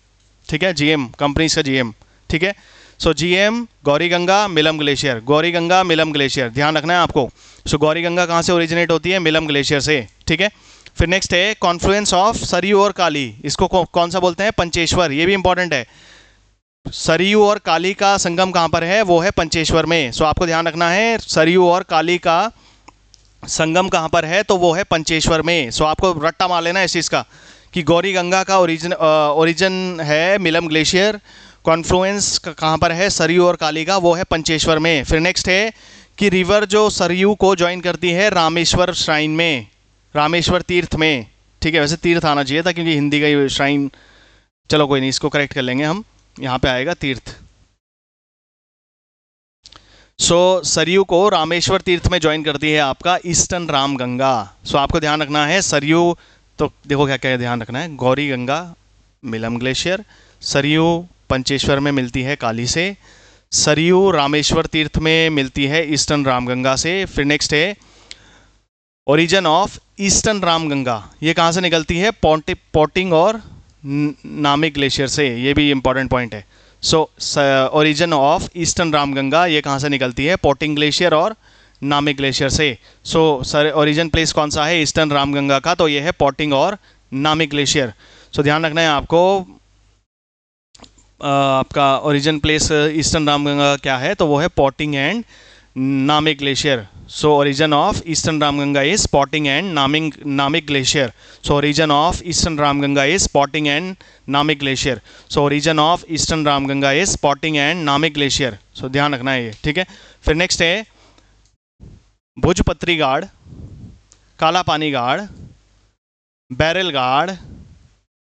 ठीक है, जीएम, कंपनी का जीएम, ठीक है। So GM, Gori Ganga, Milam glacier, Gori Ganga, Milam glacier, ध्यान रखना है आपको। सो गौरी गंगा कहाँ से ओरिजिनेट होती है? मिलम ग्लेशियर से, ठीक है। फिर नेक्स्ट है कॉन्फ्लुएंस ऑफ सरयू और काली, इसको कौन सा बोलते हैं? पंचेश्वर, ये भी इंपॉर्टेंट है। सरयू और काली का संगम कहाँ पर है? वो है पंचेश्वर में। सो आपको ध्यान रखना है, सरयू और काली का संगम कहाँ पर है? तो वो है पंचेश्वर में। सो आपको रट्टा मार लेना इस चीज़ का कि गौरी गंगा का ओरिजिन है मिलम ग्लेशियर, कॉन्फ्लुएंस कहाँ पर है? सरयू और काली का, वो है पंचेश्वर में। फिर नेक्स्ट है कि रिवर जो सरयू को ज्वाइन करती है रामेश्वर श्राइन में, रामेश्वर तीर्थ में, ठीक है। वैसे तीर्थ आना चाहिए था क्योंकि हिंदी का ये श्राइन, चलो कोई नहीं, इसको करेक्ट कर लेंगे हम, यहाँ पे आएगा तीर्थ। सो सरयू को रामेश्वर तीर्थ में ज्वाइन करती है आपका ईस्टर्न राम गंगा। सो आपको ध्यान रखना है, सरयू, तो देखो क्या क्या ध्यान रखना है, गौरी गंगा, मिलम ग्लेशियर, सरयू पंचेश्वर में मिलती है काली से, सरयू रामेश्वर तीर्थ में मिलती है ईस्टर्न रामगंगा से। फिर नेक्स्ट है ओरिजिन ऑफ ईस्टर्न रामगंगा, ये कहाँ से निकलती है? पोटिंग और नामिक ग्लेशियर से, ये भी इंपॉर्टेंट पॉइंट है। So origin of eastern Ramganga ये कहाँ से निकलती है? पोटिंग ग्लेशियर और नामिक ग्लेशियर से। सो सर ओरिजिन प्लेस कौन सा है ईस्टर्न रामगंगा का? तो ये है पोटिंग और नामिक ग्लेशियर। सो ध्यान रखना है आपको, आपका ओरिजिन प्लेस ईस्टर्न रामगंगा क्या है? तो वो है Ponting and Namik glacier. So origin of Eastern Ramganga is Potting and Namik Glacier. So origin of Eastern Ramganga is Potting and Namik Glacier. So origin of Eastern Ramganga is Potting and Namik Glacier. So ध्यान रखना है ये, ठीक है। फिर next है भुजपत्री गाड़, काला पानी गाड़, बैरल गाड़,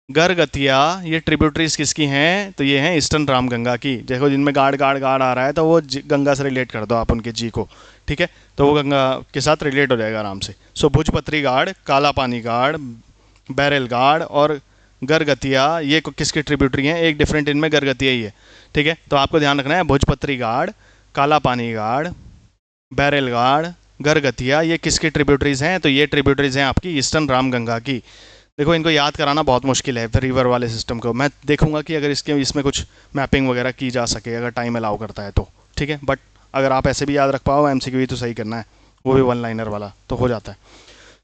गरगतिया, ये ट्रिब्यूटरीज किसकी हैं? तो ये हैं ईस्टर्न रामगंगा की। देखो जिनमें गाड़ गाड़ गाड़ आ रहा है तो वो गंगा से रिलेट कर दो आप उनके जी को, ठीक है, तो वो गंगा के साथ रिलेट हो जाएगा आराम से। सो भुजपत्री गाड़, काला पानी गाड़, बैरल गाड़ और गरगतिया, ये किसकी ट्रिब्यूटरी हैं? एक डिफरेंट इनमें गरगतिया ही है, ठीक है। तो आपको ध्यान रखना है भुजपत्री गाड़, काला पानी गाड़, बैरल गाड़, गरगतिया, ये किसकी ट्रिब्यूटरीज हैं? तो ये ट्रिब्यूटरीज हैं आपकी ईस्टर्न रामगंगा की। देखो इनको याद कराना बहुत मुश्किल है रिवर वाले सिस्टम को। मैं देखूंगा कि अगर इसमें कुछ मैपिंग वगैरह की जा सके, अगर टाइम अलाउ करता है तो, ठीक है। बट अगर आप ऐसे भी याद रख पाओ, एमसीक्यू भी तो सही करना है, वो भी वन लाइनर वाला तो हो जाता है।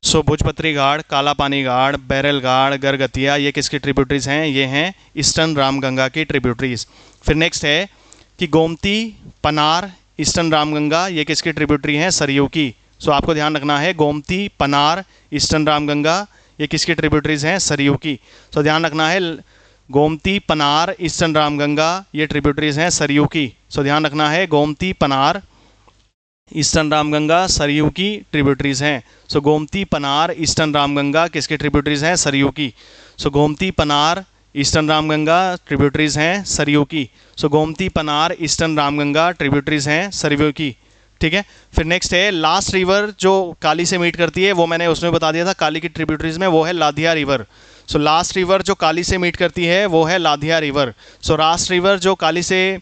सो भुजपत्री गाड़, काला पानी गाड़, बैरल गाड़, गरगतिया, ये किसकी ट्रिब्यूटरीज हैं? ये हैं ईस्टर्न रामगंगा की ट्रिब्यूटरीज। फिर नेक्स्ट है कि गोमती, पनार, ईस्टर्न रामगंगा, ये किसकी ट्रिब्यूटरी हैं? सरयू की। सो आपको ध्यान रखना है गोमती, पनार, ईस्टर्न रामगंगा, ये किसकी ट्रिब्यूटरीज हैं? सरयू की। सो ध्यान रखना है गोमती, पनार, ईस्टर्न रामगंगा, ये ट्रिब्यूटरीज हैं सरयू की। सो ध्यान रखना है गोमती, पनार, ईस्टर्न रामगंगा, सरयू की ट्रिब्यूटरीज हैं। सो गोमती, पनार, ईस्टर्न रामगंगा किसकी ट्रिब्यूटरीज हैं? सरयू की। सो गोमती, पनार, ईस्टर्न रामगंगा ट्रिब्यूटरीज हैं सरयू की। सो गोमती, पनार, ईस्टर्न रामगंगा ट्रिब्यूटरीज हैं सरयू की, ठीक है। फिर नेक्स्ट है लास्ट रिवर जो काली से मीट करती है, वो मैंने उसमें बता दिया था काली की ट्रिब्यूटरीज में, वो है Ladhiya river. So last river जो काली से मीट करती है वो है Ladhiya river. So last river जो काली से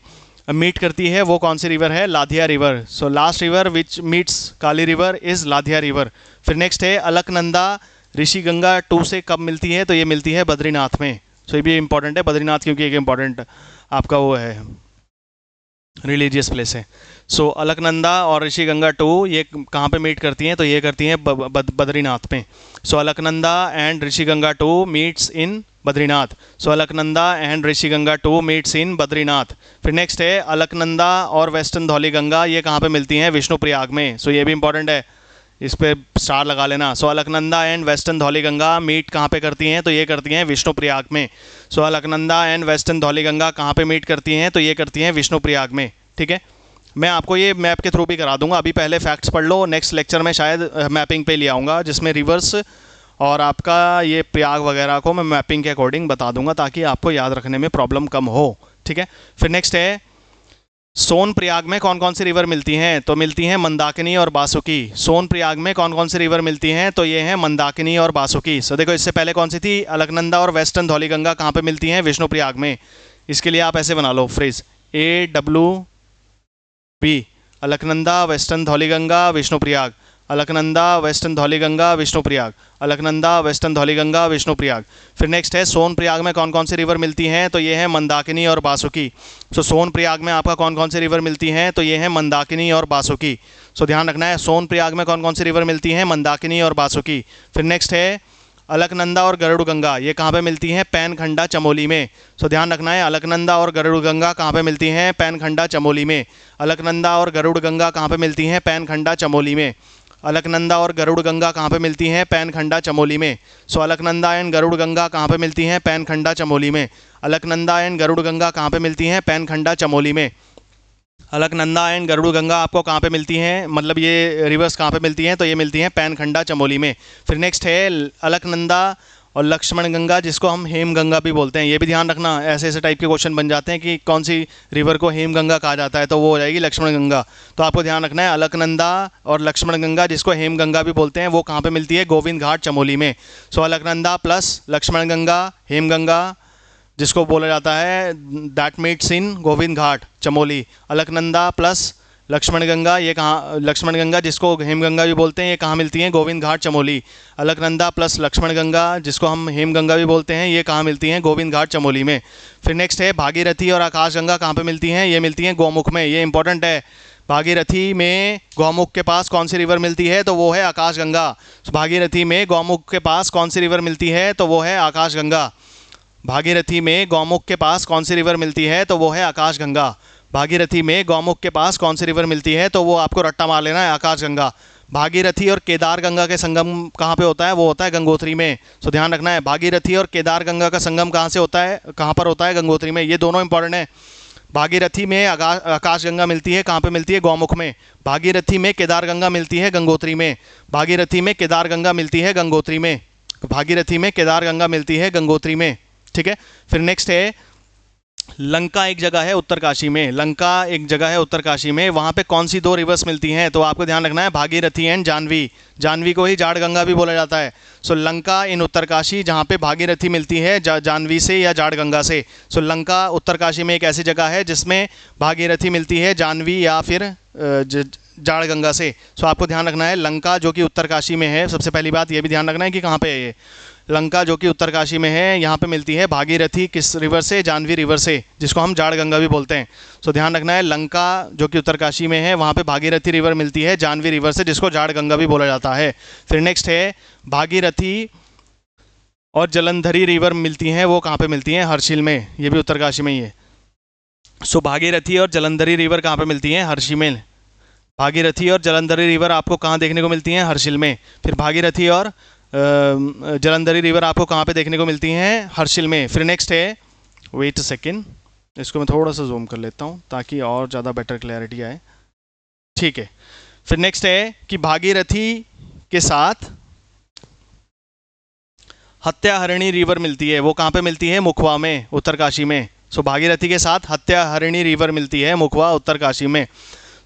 मीट करती है वो कौन सी रिवर है? Ladhiya river. So last river which meets Kali river is Ladhiya river. फिर नेक्स्ट है अलकनंदा ऋषि गंगा 2 से कब मिलती है? तो ये मिलती है बद्रीनाथ में। सो ये भी इंपॉर्टेंट है बद्रीनाथ, क्योंकि एक इंपॉर्टेंट आपका वो है रिलीजियस प्लेस है। सो अलकनंदा और ऋषि गंगा 2 ये कहाँ पे मीट करती हैं? तो ये करती हैं बद्रीनाथ में। So Alaknanda and Rishi Ganga 2 meets in Badrinath. So Alaknanda and Rishi Ganga 2 meets in Badrinath. फिर नेक्स्ट है अलकनंदा और वेस्टर्न धौली गंगा, ये कहाँ पे मिलती हैं? विष्णुप्रयाग में। सो ये भी इंपॉर्टेंट है, इस पे स्टार लगा लेना। So Alaknanda and western Dhauli Ganga meet कहाँ पे करती हैं? तो ये करती हैं विष्णुप्रयाग में। So Alaknanda and western Dhauli Ganga कहाँ पे मीट करती हैं? तो ये करती हैं विष्णुप्रयाग में, ठीक है। मैं आपको ये मैप के थ्रू भी करा दूंगा, अभी पहले फैक्ट्स पढ़ लो, नेक्स्ट लेक्चर में शायद मैपिंग पे ले आऊँगा जिसमें रिवर्स और आपका ये प्रयाग वगैरह को मैं मैपिंग के अकॉर्डिंग बता दूंगा, ताकि आपको याद रखने में प्रॉब्लम कम हो, ठीक है। फिर नेक्स्ट है सोन प्रयाग में कौन कौन सी रिवर मिलती हैं? तो मिलती हैं मंदाकिनी और बासुकी। सोन प्रयाग में कौन कौन सी रिवर मिलती हैं? तो ये हैं मंदाकिनी और बासुकी। सो देखो इससे पहले कौन सी थी? अलकनंदा और वेस्टर्न धौली गंगा कहाँ पे मिलती हैं? विष्णुप्रयाग में। इसके लिए आप ऐसे बना लो phrase AWB, Alaknanda, western Dhauli Ganga, Vishnuprayag, Alaknanda, western Dhauli Ganga, Vishnuprayag, Alaknanda, western Dhauli Ganga, Vishnuprayag. फिर नेक्स्ट है सोन प्रयाग में कौन कौन सी रिवर मिलती हैं? तो ये है मंदाकिनी और बासुकी। सो सोन प्रयाग में आपका कौन कौन सी रिवर मिलती हैं? तो ये है मंदाकिनी और बासुकी। सो ध्यान रखना है सोन प्रयाग में कौन कौन सी रिवर मिलती हैं? मंदाकिनी और बासुकी। फिर नेक्स्ट है अलकनंदा और गरुड़ गंगा, ये कहाँ पे मिलती हैं? पैनखंडा चमोली में। सो ध्यान रखना है अलकनंदा और गरुड़ गंगा कहाँ पे मिलती हैं? पैनखंडा चमोली में। अलकनंदा और गरुड़ गंगा कहाँ पे मिलती हैं? पैनखंडा चमोली में। अलकनंदा और गरुड़ गंगा कहाँ पे मिलती हैं? पैनखंडा चमोली में। सो अलकनंदा एंड गरुड़ गंगा कहाँ पे मिलती हैं? पैनखंडा चमोली में। अलकनंदा एंड गरुड़ गंगा कहाँ पे मिलती हैं? पैनखंडा चमोली में। अलकनंदा एंड गरुड़ गंगा आपको कहाँ पे मिलती हैं? मतलब ये रिवर्स कहाँ पे मिलती हैं? तो ये मिलती हैं पैनखंडा चमोली में। फिर नेक्स्ट है अलकनंदा और लक्ष्मण गंगा, जिसको हम हेम गंगा भी बोलते हैं। ये भी ध्यान रखना, ऐसे ऐसे टाइप के क्वेश्चन बन जाते हैं कि कौन सी रिवर को हेम गंगा कहा जाता है, तो वो हो जाएगी लक्ष्मण गंगा। तो आपको ध्यान रखना है अलकनंदा और लक्ष्मण गंगा, जिसको हेम गंगा भी बोलते हैं, वो कहाँ पे मिलती है? गोविंद घाट चमोली में। सो अलकनंदा प्लस लक्ष्मण गंगा, हेम गंगा जिसको बोला जाता है, that meets in Govind Ghat Chamoli. Alaknanda plus Lakshman Ganga, ये कहाँ? लक्ष्मण गंगा जिसको हेमगंगा भी बोलते हैं, ये कहाँ मिलती हैं? गोविंद घाट चमोली। अलकनंदा प्लस लक्ष्मण गंगा जिसको हम हेमगंगा भी बोलते हैं, ये कहाँ मिलती हैं? गोविंद घाट चमोली में। फिर नेक्स्ट है भागीरथी और आकाश गंगा कहाँ पे मिलती हैं? ये मिलती हैं गौमुख में। ये इंपॉर्टेंट है, भागीरथी में गौमुख के पास कौन सी रिवर मिलती है? तो वो है आकाश गंगा। भागीरथी में गौमुख के पास कौन सी रिवर मिलती है? तो वो है आकाश गंगा। भागीरथी में गौमुख के पास कौन सी रिवर मिलती है? तो वो है आकाश गंगा। भागीरथी में गौमुख के पास कौन सी रिवर मिलती है? तो वो आपको रट्टा मार लेना है, आकाश गंगा। भागीरथी और केदार गंगा के संगम कहाँ पे होता है? वो होता है गंगोत्री में। सो ध्यान रखना है भागीरथी और केदार गंगा का संगम कहाँ से होता है, कहाँ पर होता है? गंगोत्री में। ये दोनों इंपॉर्टेंट है। भागीरथी में आकाश गंगा मिलती है, कहाँ पे मिलती है? गौमुख में। भागीरथी में केदार गंगा मिलती है गंगोत्री में। भागीरथी में केदार गंगा मिलती है गंगोत्री में। भागीरथी में केदार गंगा मिलती है गंगोत्री में। ठीक है। फिर नेक्स्ट है लंका, एक जगह है उत्तरकाशी में, लंका एक जगह है उत्तरकाशी में, वहाँ पे कौन सी दो रिवर्स मिलती हैं? तो आपको ध्यान रखना है भागीरथी एंड जानवी, जानवी को ही जाड़ गंगा भी बोला जाता है। सो लंका इन उत्तरकाशी जहाँ पे भागीरथी मिलती है जानवी से या जाड़ गंगा से। सो लंका उत्तरकाशी में एक ऐसी जगह है जिसमें भागीरथी मिलती है जानवी या फिर जाड़ गंगा से। सो आपको ध्यान रखना है लंका जो कि उत्तरकाशी में है, सबसे पहली बात ये भी ध्यान रखना है कि कहाँ पे है ये लंका जो कि उत्तरकाशी में है, यहाँ पे मिलती है भागीरथी किस रिवर से? जानवी रिवर से, जिसको हम जाड़ गंगा भी बोलते हैं। सो ध्यान रखना है लंका जो कि उत्तरकाशी में है वहाँ पे भागीरथी रिवर मिलती है जानवी रिवर से, जिसको जाड़ गंगा भी बोला जाता है। फिर नेक्स्ट है भागीरथी और जलंधरी रिवर मिलती हैं, वो कहाँ पे मिलती हैं? हर्षिल में, ये भी उत्तरकाशी में ही है। सो भागीरथी और जलंधरी रिवर कहाँ पे मिलती हैं? हर्षिल में। भागीरथी और जलंधरी रिवर आपको कहाँ देखने को मिलती हैं? हर्षिल में। फिर भागीरथी और जलंधरी रिवर आपको कहाँ पे देखने को मिलती हैं? हर्षिल में। फिर नेक्स्ट है, वेट अ सेकेंड, इसको मैं थोड़ा सा जूम कर लेता हूँ ताकि और ज़्यादा बेटर क्लैरिटी आए। ठीक है। फिर नेक्स्ट है कि भागीरथी के साथ हत्याहरिणी रिवर मिलती है, वो कहाँ पे मिलती है? मुखवा में, उत्तरकाशी में। सो भागीरथी के साथ हत्याहरिणी रिवर मिलती है मुखवा, उत्तरकाशी में।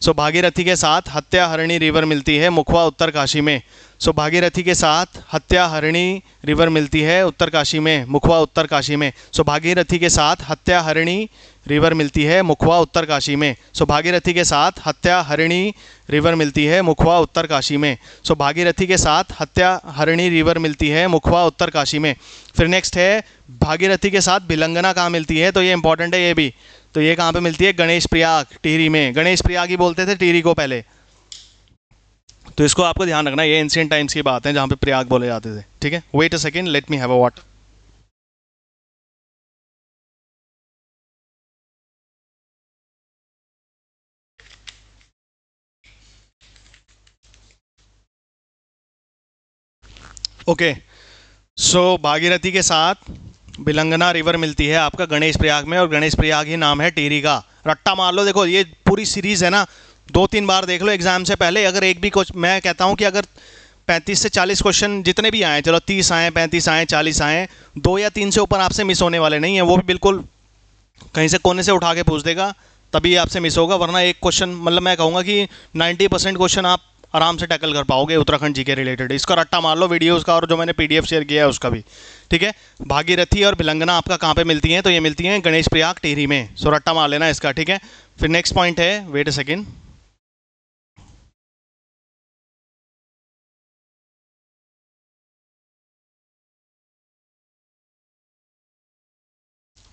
सो भागीरथी के साथ हत्याहरिणी रिवर मिलती है मुखवा, उत्तरकाशी में। सो भागीरथी के साथ हत्याहरिणी रिवर मिलती है उत्तरकाशी में, मुखवा, उत्तरकाशी में। सो भागीरथी के साथ हत्याहरिणी रिवर मिलती है मुखवा, उत्तरकाशी में। सो भागीरथी के साथ हत्याहरिणी रिवर मिलती है मुखवा, उत्तरकाशी में। सो भागीरथी के साथ हत्याहरिणी रिवर मिलती है मुखवा, उत्तरकाशी में। फिर नेक्स्ट है भागीरथी के साथ भिलंगना कहाँ मिलती है? तो ये इंपॉर्टेंट है ये भी। तो ये कहाँ पे मिलती है? गणेश प्रयाग, टिहरी में। गणेश प्रयाग ही बोलते थे टिहरी को पहले, तो इसको आपको ध्यान रखना है, ये एंशिएंट टाइम्स की बात है जहाँ पे प्रयाग बोले जाते थे। ठीक है, wait a second, let me have a water. Okay, so Bhagirathi के साथ भिलंगना रिवर मिलती है आपका गणेश प्रयाग में, और गणेश प्रयाग ही नाम है टिहरी का। रट्टा मार लो, देखो ये पूरी सीरीज है ना, 2-3 बार देख लो एग्जाम से पहले। अगर एक भी क्वेश्चन, मैं कहता हूँ कि अगर 35 से 40 क्वेश्चन जितने भी आए, चलो 30 आए, 35 आए, 40 आए, 2 या 3 से ऊपर आपसे मिस होने वाले नहीं है। वो भी बिल्कुल कहीं से कोने से उठा के पूछ देगा तभी आपसे मिस होगा, वरना एक क्वेश्चन, मतलब मैं कहूँगा कि 90% क्वेश्चन आप आराम से टैकल कर पाओगे उत्तराखंड जी के रिलेटेड। इसका रट्टा मार लो वीडियोस का, और जो मैंने PDF शेयर किया है उसका भी। ठीक है, भागीरथी और भिलंगना आपका कहाँ पे मिलती हैं? तो ये मिलती हैं गणेश प्रयाग, टिहरी में। सो रट्टा मार लेना इसका। ठीक है, फिर नेक्स्ट पॉइंट है, wait a second,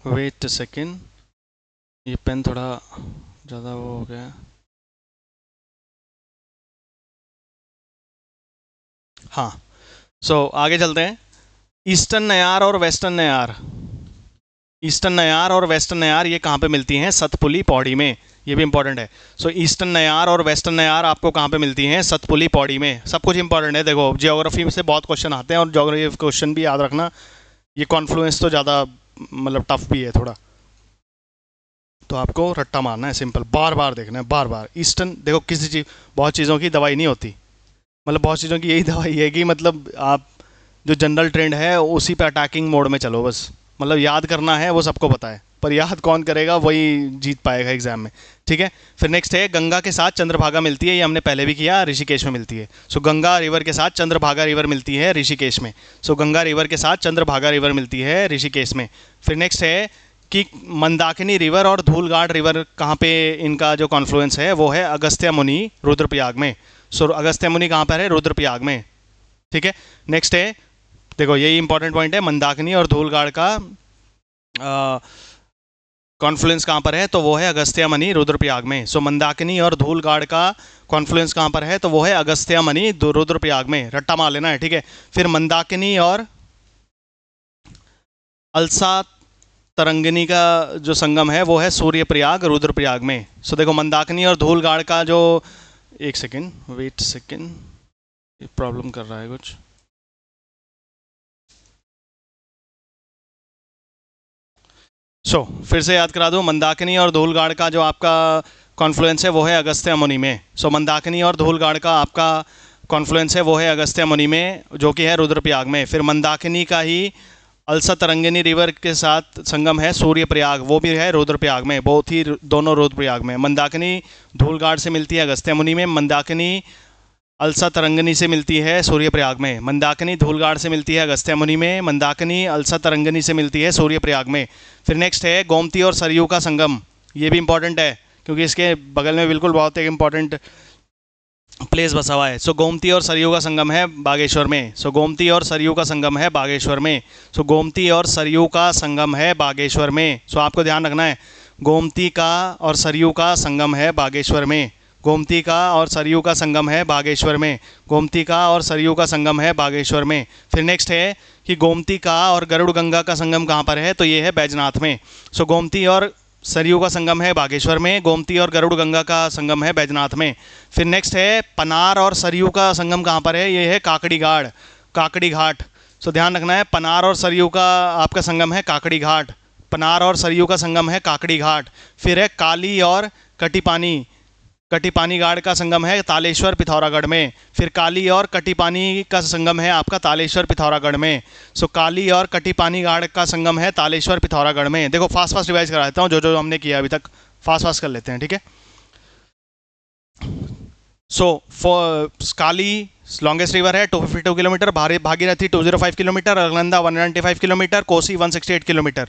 wait a second, ये पेन थोड़ा ज़्यादा वो हो गया। हाँ, सो आगे चलते हैं। ईस्टर्न नयार और वेस्टर्न नयार, ईस्टर्न नयार और वेस्टर्न नयार ये कहाँ पे मिलती हैं? सतपुली पौड़ी में। ये भी इंपॉर्टेंट है। सो ईस्टर्न नयार और वेस्टर्न नयार आपको कहाँ पे मिलती हैं? सतपुली पौड़ी में। सब कुछ इंपॉर्टेंट है, देखो जियोग्राफी से बहुत क्वेश्चन आते हैं, और जियोग्राफी क्वेश्चन भी याद रखना, ये कॉन्फ्लुएंस तो ज़्यादा मतलब टफ भी है थोड़ा, तो आपको रट्टा मारना है, सिंपल, बार बार देखना है, बार बार। ईस्टर्न, देखो किसी चीज़, बहुत चीज़ों की दवाई नहीं होती, मतलब बहुत चीज़ों की यही दवाई है कि मतलब आप जो जनरल ट्रेंड है उसी पे अटैकिंग मोड में चलो बस। मतलब याद करना है वो सबको पता है, पर याद कौन करेगा वही जीत पाएगा एग्जाम में। ठीक है, फिर नेक्स्ट है गंगा के साथ चंद्रभागा मिलती है, ये हमने पहले भी किया, ऋषिकेश में मिलती है। सो गंगा रिवर के साथ चंद्रभागा रिवर मिलती है ऋषिकेश में। सो गंगा रिवर के साथ चंद्रभागा रिवर मिलती है ऋषिकेश में। फिर नेक्स्ट है कि मंदाकिनी रिवर और धूलगाड़ रिवर कहाँ पे इनका जो कॉन्फ्लुएंस है वो है अगस्त्य मुनि रुद्रप्रयाग में। सो अगस्त्य मुनि कहाँ पर है? रुद्रप्रयाग में। ठीक है, नेक्स्ट है, देखो यही इंपॉर्टेंट पॉइंट है, मंदाकिनी और धूलगाड़ का कॉन्फ्लुएंस कहाँ पर है? तो वो है अगस्त्य मुनि रुद्रप्रयाग में। सो मंदाकिनी और धूलगाड़ का कॉन्फ्लुएंस कहाँ पर है? तो वो है अगस्त्य मुनि रुद्रप्रयाग में। रट्टा मार लेना है। ठीक है, फिर मंदाकिनी और अलसा तरंगिनी का जो संगम है वो है सूर्यप्रयाग रुद्रप्रयाग में। सो देखो मंदाकिनी और धूलगाड़ का जो, एक सेकेंड, वेट सेकेंड, ये प्रॉब्लम कर रहा है कुछ। फिर से याद करा दूं, मंदाकिनी और धूलगाड़ का जो आपका कॉन्फ्लुएंस है वो है अगस्त्य मुनि में। मंदाकिनी और धूलगाड़ का आपका कॉन्फ्लुएंस है वो है अगस्त्य मुनि में, जो कि है रुद्रप्रयाग में। फिर मंदाकिनी का ही अलसा तरंगिनी रिवर के साथ संगम है सूर्यप्रयाग, वो भी है रुद्रप्रयाग में, बहुत ही दोनों रुद्रप्रयाग में। मंदाकिनी धूलगाड़ से मिलती है अगस्त्यमुनि में, मंदाकिनी अलसा तरंगिनी से मिलती है सूर्यप्रयाग में, मंदाकिनी धूलगाड़ से मिलती है अगस्त्यमुनि में, मंदाकिनी अलसा तरंगिनी से मिलती है सूर्यप्रयाग में। फिर नेक्स्ट है गोमती और सरयू का संगम, ये भी इंपॉर्टेंट है क्योंकि इसके बगल में बिल्कुल बहुत एक इंपॉर्टेंट प्लेस बसा हुआ है। सो गोमती और सरयू का संगम है बागेश्वर में, सो गोमती और सरयू का संगम है बागेश्वर में, सो गोमती और सरयू का संगम है बागेश्वर में। सो आपको ध्यान रखना है, गोमती का और सरयू का संगम है बागेश्वर में, गोमती का और सरयू का संगम है बागेश्वर में, गोमती का और सरयू का संगम है बागेश्वर में। फिर नेक्स्ट है कि गोमती का और गरुड़ गंगा का संगम कहाँ पर है, तो ये है बैजनाथ में। सो गोमती और सरयू का संगम है बागेश्वर में, गोमती और गरुड़ गंगा का संगम है बैजनाथ में। फिर नेक्स्ट है पनार और सरयू का संगम कहाँ पर है, ये है काकड़ी घाट। सो ध्यान रखना है, पनार और सरयू का आपका संगम है काकड़ी घाट, पनार और सरयू का संगम है काकड़ी घाट। फिर है काली और कटिपानी घाट का संगम है तालेश्वर पिथौरागढ़ में, फिर काली और कटिपानी का संगम है आपका तालेश्वर पिथौरागढ़ में। सो काली और कटिपानी घाट का संगम है तालेश्वर पिथौरागढ़ में। देखो फास्ट रिवाइज करा देता हूँ, जो जो हमने किया अभी तक फास्ट कर लेते हैं, ठीक है। सो काली लॉन्गेस्ट रिवर है 252 kilometre, Bhagirathi 205 kilometre, Alaknanda 195 kilometre, Kosi 168 kilometre.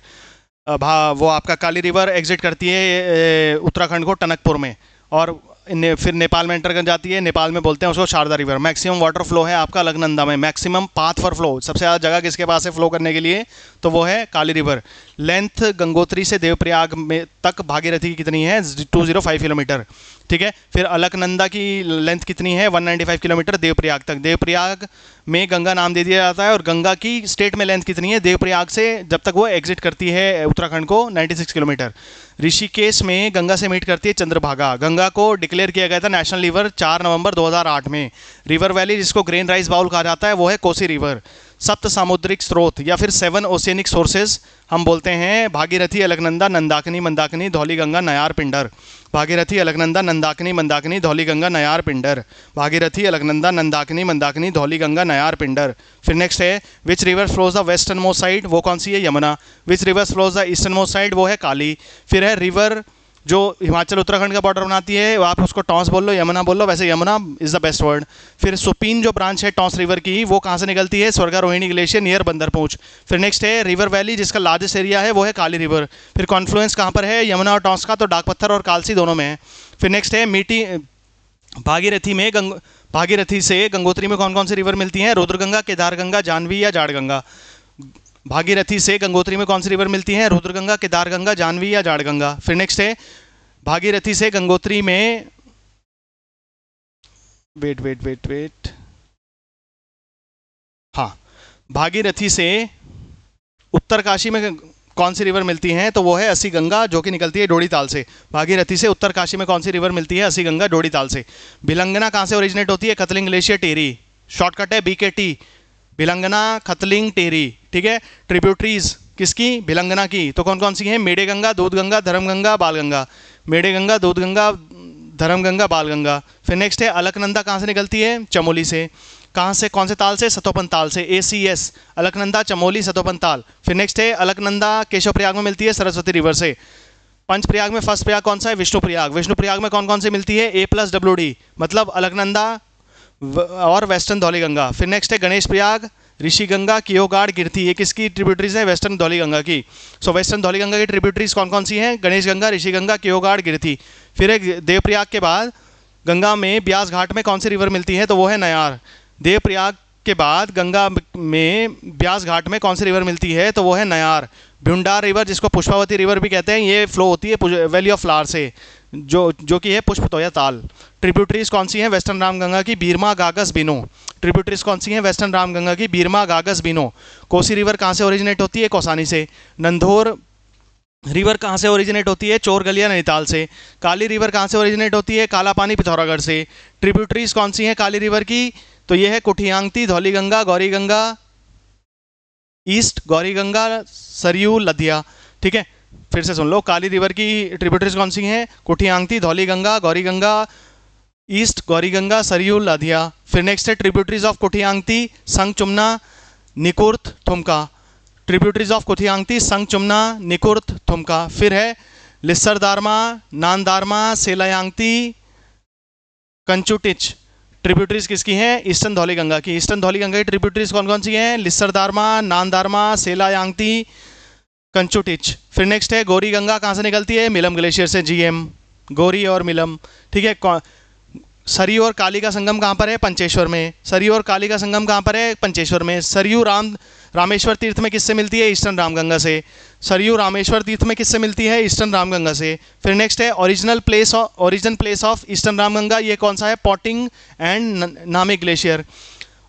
वो आपका काली रिवर एग्जिट करती है उत्तराखंड को टनकपुर में, और फिर नेपाल में एंटर कर जाती है, नेपाल में बोलते हैं उसको Sharda river. Maximum water flow है आपका अलकनंदा में, मैक्सिमम पाथ फॉर फ्लो, सबसे ज़्यादा जगह किसके पास है फ्लो करने के लिए, तो वो है काली रिवर। लेंथ गंगोत्री से देवप्रयाग में तक भागीरथी की कितनी है, 205 किलोमीटर, ठीक है। फिर अलकनंदा की लेंथ कितनी है, 195 किलोमीटर देवप्रयाग तक। देवप्रयाग में गंगा नाम दे दिया जाता है, और गंगा की स्टेट में लेंथ कितनी है देवप्रयाग से जब तक वो एग्जिट करती है उत्तराखंड को, 96 किलोमीटर। ऋषिकेश में गंगा से मीट करती है चंद्रभागा। गंगा को डिक्लेयर किया गया था नेशनल रिवर 4 नवंबर 2008 में। रिवर वैली जिसको ग्रेन राइस बाउल कहा जाता है वो है कोसी रिवर। सप्त सामुद्रिक स्रोत या फिर 7 ओशियनिक सोर्सेज हम बोलते हैं भागीरथी, अलकनंदा, नंदाकिनी, मंदाकिनी, धौलीगंगा, नयार, पिंडर। भागीरथी, अलकनंदा, नंदाकिनी, मंदाकिनी, धौलीगंगा, नयार, पिंडर। भागीरथी, अलकनंदा, नंदाकिनी, मंदाकिनी, धौलीगंगा, नयार, पिंडर। फिर नेक्स्ट है which river flows the western most side, वो कौन सी है, Yamuna. Which river flows the eastern most side, वो है काली। फिर है रिवर जो हिमाचल उत्तराखंड का बॉर्डर बनाती है, आप उसको टॉन्स बोल लो, यमुना बोल लो, वैसे Yamuna is the best word. फिर सुपीन जो ब्रांच है टॉन्स रिवर की, वो कहाँ से निकलती है, स्वर्गारोहिणी ग्लेशियर नियर बंदरपूंछ। फिर नेक्स्ट है रिवर वैली जिसका लार्जेस्ट एरिया है वो है काली रिवर। फिर कॉन्फ्लुएंस कहाँ पर है, यमुना और टॉन्स का, तो डाकपत्थर और कालसी दोनों में है। फिर नेक्स्ट है मीठी भागीरथी से गंगोत्री में कौन कौन सी रिवर मिलती हैं, रुद्रगंगा, केदारगंगा, जानवी या जाड़गंगा। भागीरथी से गंगोत्री में कौन सी रिवर मिलती हैं, रुद्रगंगा, केदारगंगा, जानवी या जाड़गंगा। फिर नेक्स्ट है भागीरथी से गंगोत्री में वेट हाँ, भागीरथी से उत्तरकाशी में कौन सी रिवर मिलती हैं, तो वो है अस्सी गंगा जो कि निकलती है डोडी ताल से। भागीरथी से उत्तरकाशी में कौन सी रिवर मिलती है, अस्सी गंगा डोडी ताल से। भिलंगना कहाँ से ओरिजिनेट होती है, खतलिंग ग्लेशियर टेरी, शॉर्टकट है BKT, भिलंगना, खतलिंग, टेरी, ठीक है। ट्रिब्यूटरीज किसकी, भिलंगना की, तो कौन कौन सी हैं, मेडे गंगा, दूध गंगा, धर्म गंगा, बाल गंगा। मेडे गंगा, दूध गंगा, धर्म गंगा, बाल गंगा। फिर नेक्स्ट है अलकनंदा कहाँ से निकलती है, चमोली से। कहाँ से, कौन से ताल से, सतोपन ताल से, ACS, अलकनंदा, चमोली, सतोपन ताल। फिर नेक्स्ट है अलकनंदा केशव प्रयाग में मिलती है सरस्वती रिवर से। पंचप्रयाग में फर्स्ट प्रयाग कौन सा है, विष्णुप्रयाग। विष्णुप्रयाग में कौन कौन से मिलती है, A+WD, मतलब अलकनंदा और वेस्टर्न धौलीगंगा। फिर नेक्स्ट है गणेश प्रयाग, ऋषि गंगा, कियोगाड़, गिरथी, ये किसकी ट्रिब्यूटरीज है, वेस्टर्न धौलीगंगा की। सो वेस्टर्न धौलीगंगा की ट्रिब्यूटरीज कौन कौन सी हैं, गणेश गंगा, ऋषि गंगा, कियोगाड़, गिरथी। फिर एक देवप्रयाग के बाद गंगा में ब्यास घाट में कौन सी रिवर मिलती है, तो वो है नयार। देवप्रयाग के बाद गंगा में ब्यास घाट में कौन सी रिवर मिलती है, तो वो है नयार। भ्युंडार रिवर जिसको पुष्पावती रिवर भी कहते हैं, ये फ्लो होती है वैली ऑफ फ्लावर से, जो कि है पुष्पतोया ताल। ट्रिब्यूटरीज कौन सी हैं, वेस्टर्न रामगंगा की, बीरमा, गागस, बिनो। ट्रिब्यूटरीज कौन सी हैं, वेस्टर्न रामगंगा की, बीरमा, गागस, बिनो। कोसी रिवर कहाँ से ओरिजिनेट होती है, कौसानी से। नंधौर रिवर कहाँ से ओरिजिनेट होती है, चोरगलिया, नैनीताल से। काली रिवर कहाँ से ओरिजिनेट होती है, कालापानी, पिथौरागढ़ से। ट्रिब्यूटरीज कौन सी हैं काली रिवर की, तो ये है कुठियांगती, धौलीगंगा, गौरीगंगा ईस्ट, गौरीगंगा, सरयू, लदिया, ठीक है। फिर से सुन लो, काली रिवर की ट्रिब्यूटरीज कौन सी हैं, कुठियांगती, धौलीगंगा, गौरीगंगा ईस्ट, गौरीगंगा, सरयू, लदिया। फिर नेक्स्ट है ट्रिब्यूटरीज ऑफ कुठियांगती, संग, चुमना, निकुर्त, ठुमका। Tributaries of Kuthiyangti, Sangchumna, Nikurt, Thumka. फिर है लिस्सरदारमा, नानदारमा, सेलायांगती, कंचुटिच। ट्रिब्यूटरीज किसकी हैं? ईस्टर्न धौली गंगा की। ईस्टर्न धौली गंगा की ट्रिब्यूटरीज कौन कौन सी हैं? लिस्सरदारमा, नानदारमा, सेलायांगती, कंचुटिच। फिर नेक्स्ट है गौरी गंगा, कहाँ से निकलती है? मिलम ग्लेशियर से, जीएम गौरी और मिलम। ठीक है। सरयू और काली का संगम कहाँ पर है? पंचेश्वर में। सरयू और काली का संगम कहाँ पर है? पंचेश्वर में। सरयू रामेश्वर तीर्थ में किससे मिलती है? ईस्टर्न रामगंगा से। सरयू रामेश्वर तीर्थ में किससे मिलती है? ईस्टर्न रामगंगा से। फिर नेक्स्ट है origin place of eastern Ramganga, ये कौन सा है? Potting and Namik glacier.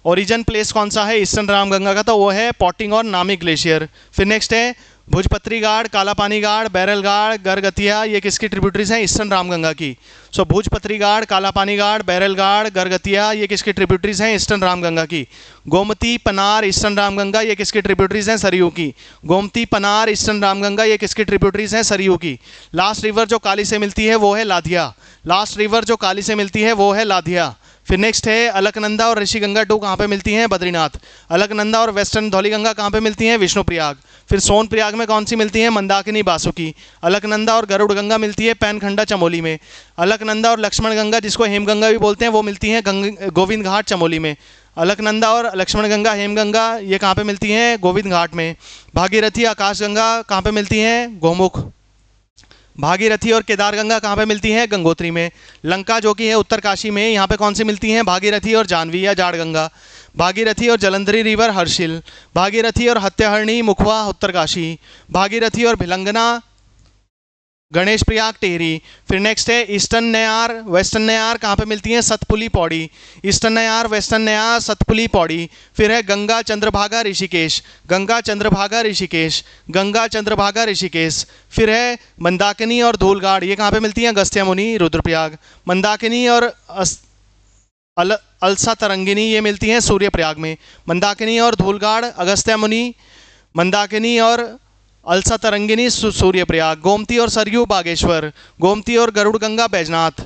Origin place कौन सा है ईस्टर्न रामगंगा का? तो वो है पॉटिंग और नामिक ग्लेशियर। फिर नेक्स्ट है भुजपत्री गाड़, कालापानी गाड़, बैरल गाड़, गरगतिया, ये किसकी ट्रिब्यूटरीज हैं? ईस्टर्न रामगंगा की। सो भुजपत्री गाड़, कालापानी गाड़, बैरल गाड़, गरगतिया, ये किसकी ट्रिब्यूटरीज हैं? ईस्टर्न रामगंगा की। गोमती, पनार, ईस्टर्न रामगंगा, ये किसकी ट्रिब्यूटरीज हैं? सरयू की। गोमती, पनार, ईस्टर्न रामगंगा, ये किसकी ट्रिब्यूटरीज हैं? सरयू की। लास्ट रिवर जो काली से मिलती है वो है लाधिया। लास्ट रिवर जो काली से मिलती है वो है लाधिया। फिर नेक्स्ट है अलकनंदा और ऋषिगंगा 2 कहाँ पे मिलती हैं? बद्रीनाथ। अलकनंदा और वेस्टर्न धौलीगंगा कहाँ पे मिलती हैं? विष्णुप्रयाग। फिर सोनप्रयाग में कौन सी मिलती है? मंदाकिनी, बासुकी। अलकनंदा और गरुड़ गंगा मिलती है पैनखंडा, चमोली में। अलकनंदा और लक्ष्मण गंगा, जिसको हेमगंगा भी बोलते हैं, वो मिलती है गोविंद घाट, चमोली में। अलकनंदा और लक्ष्मण गंगा, हेमगंगा, ये कहाँ पे मिलती हैं? गोविंद घाट में। भागीरथी, आकाश गंगा कहाँ पे मिलती हैं? गोमुख। भागीरथी और केदारगंगा कहाँ पे मिलती हैं? गंगोत्री में। लंका जो कि है उत्तरकाशी में, यहाँ पे कौन सी मिलती हैं? भागीरथी और जानवी या जाड़ गंगा। भागीरथी और जलंधरी रिवर, हर्षिल। भागीरथी और हत्याहरणी, मुखवा, उत्तरकाशी। भागीरथी और भिलंगना, गणेश प्रयाग, टेहरी। फिर नेक्स्ट है ईस्टर्न नयार, वेस्टर्न नयार कहाँ पे मिलती हैं? सतपुली, पौड़ी। Eastern Nayar, western Nayar, Satpuli, Pauri. फिर है गंगा, चंद्रभागा, ऋषिकेश। गंगा, चंद्रभागा, ऋषिकेश। गंगा, चंद्रभागा, ऋषिकेश। फिर है मंदाकिनी और धूलगाड़, ये कहाँ पे मिलती हैं? अगस्त्यमुनि, रुद्रप्रयाग। मंदाकिनी और अलसा तरंगिनी, ये मिलती हैं सूर्यप्रयाग में। मंदाकिनी और धूलगाड़, अगस्त्यमुनि, मंदाकिनी और अलसा तरंगिनी, सूर्यप्रयाग। गोमती और सरयू, बागेश्वर। गोमती और गरुड़ गंगा, बैजनाथ।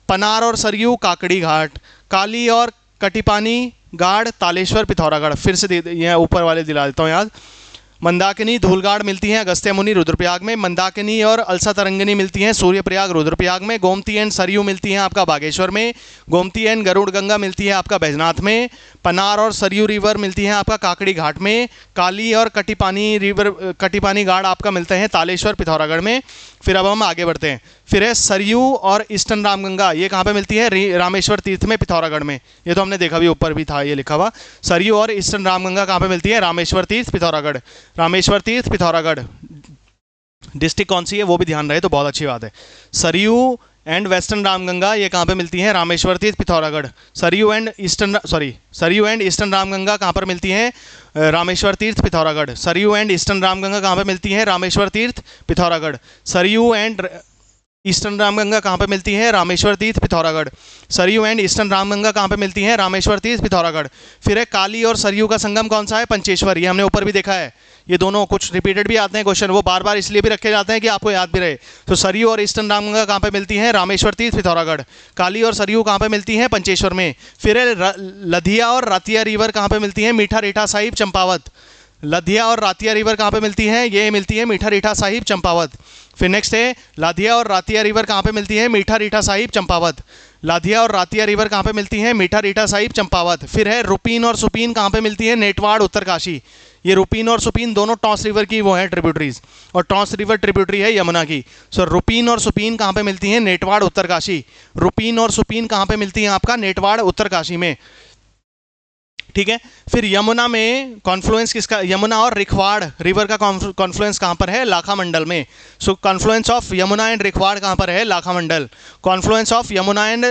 पनार और सरयू, काकड़ी घाट। काली और कटिपानी गाड़, तालेश्वर, पिथौरागढ़। फिर से ये ऊपर वाले दिला देता हूँ याद। मंदाकिनी, धूलगाड़ मिलती हैं अगस्त्यमुनि, रुद्रप्रयाग में। मंदाकिनी और अलसा तरंगिनी मिलती हैं सूर्यप्रयाग, रुद्रप्रयाग में। गोमती एंड सरयू मिलती हैं आपका बागेश्वर में। गोमती एंड गरुड़ गंगा मिलती है आपका बैजनाथ में। पनार और सरयू रिवर मिलती हैं आपका काकड़ी घाट में। काली और कटिपानी गाड़ आपका मिलते हैं तालेश्वर, पिथौरागढ़ में। फिर अब हम आगे बढ़ते हैं। फिर है सरयू और ईस्टर्न रामगंगा, ये कहाँ पे मिलती है? रामेश्वर तीर्थ में, पिथौरागढ़ में। ये तो हमने देखा भी, ऊपर भी था ये लिखा हुआ। सरयू और ईस्टर्न रामगंगा कहाँ पे मिलती है? रामेश्वर तीर्थ, पिथौरागढ़। रामेश्वर तीर्थ, पिथौरागढ़। डिस्ट्रिक्ट कौन सी है वो भी ध्यान रहे तो बहुत अच्छी बात है। सरयू एंड वेस्टर्न रामगंगा, ये कहाँ पे मिलती हैं? रामेश्वर तीर्थ, पिथौरागढ़। सरयू एंड ईस्टर्न रामगंगा कहाँ पर मिलती हैं? रामेश्वर तीर्थ, पिथौरागढ़। सरयू एंड ईस्टर्न रामगंगा कहाँ पे मिलती हैं? रामेश्वर तीर्थ, पिथौरागढ़। सरयू एंड ईस्टर्न रामगंगा कहाँ पे मिलती है? रामेश्वर तीर्थ, पिथौरागढ़। सरयू एंड ईस्टर्न रामगंगा कहाँ पे मिलती है? रामेश्वर तीर्थ, पिथौरागढ़। फिर है काली और सरयू का संगम कौन सा है? पंचेश्वर। ये हमने ऊपर भी देखा है। ये दोनों कुछ रिपीटेड भी आते हैं क्वेश्चन, वो बार बार इसलिए भी रखे जाते हैं कि आपको याद भी रहे। तो सरयू और ईस्टर्न रामगंगा कहाँ पे मिलती है? रामेश्वर तीर्थ, पिथौरागढ़। काली और सरयू कहाँ पे मिलती हैं? पंचेश्वर में। फिर है लधिया और रातिया रिवर कहाँ पे मिलती है? मीठा रीठा साहिब, चंपावत। लधिया और रातिया रिवर कहाँ पे मिलती है? ये मिलती है मीठा रीठा साहिब, चंपावत। फिर नेक्स्ट है लाधिया और रातिया रिवर कहाँ पे मिलती है? मीठा रीठा साहिब, चंपावत। लाधिया और रातिया रिवर कहाँ पे मिलती है? मीठा रीठा साहिब, चंपावत। फिर है रुपीन और सुपीन कहाँ पे मिलती है? नेटवाड़, उत्तरकाशी। ये रुपीन और सुपीन दोनों टॉस रिवर की वो है ट्रिब्यूटरीज, और टॉस रिवर ट्रिब्यूटरी है यमुना की। सो रुपीन और सुपीन कहाँ पे मिलती हैं? नेटवाड़, उत्तरकाशी। रुपीन और सुपीन कहाँ पे मिलती हैं आपका? नेटवाड़, उत्तरकाशी में। ठीक है। फिर यमुना में कॉन्फ्लुएंस किसका? यमुना और रिखवाड़ रिवर का कॉन्फ्लुएंस कहाँ पर है? लाखा मंडल में। सो कॉन्फ्लुएंस ऑफ यमुना एंड रिखवाड़ कहाँ पर है? लाखा मंडल। कॉन्फ्लुएंस ऑफ यमुना एंड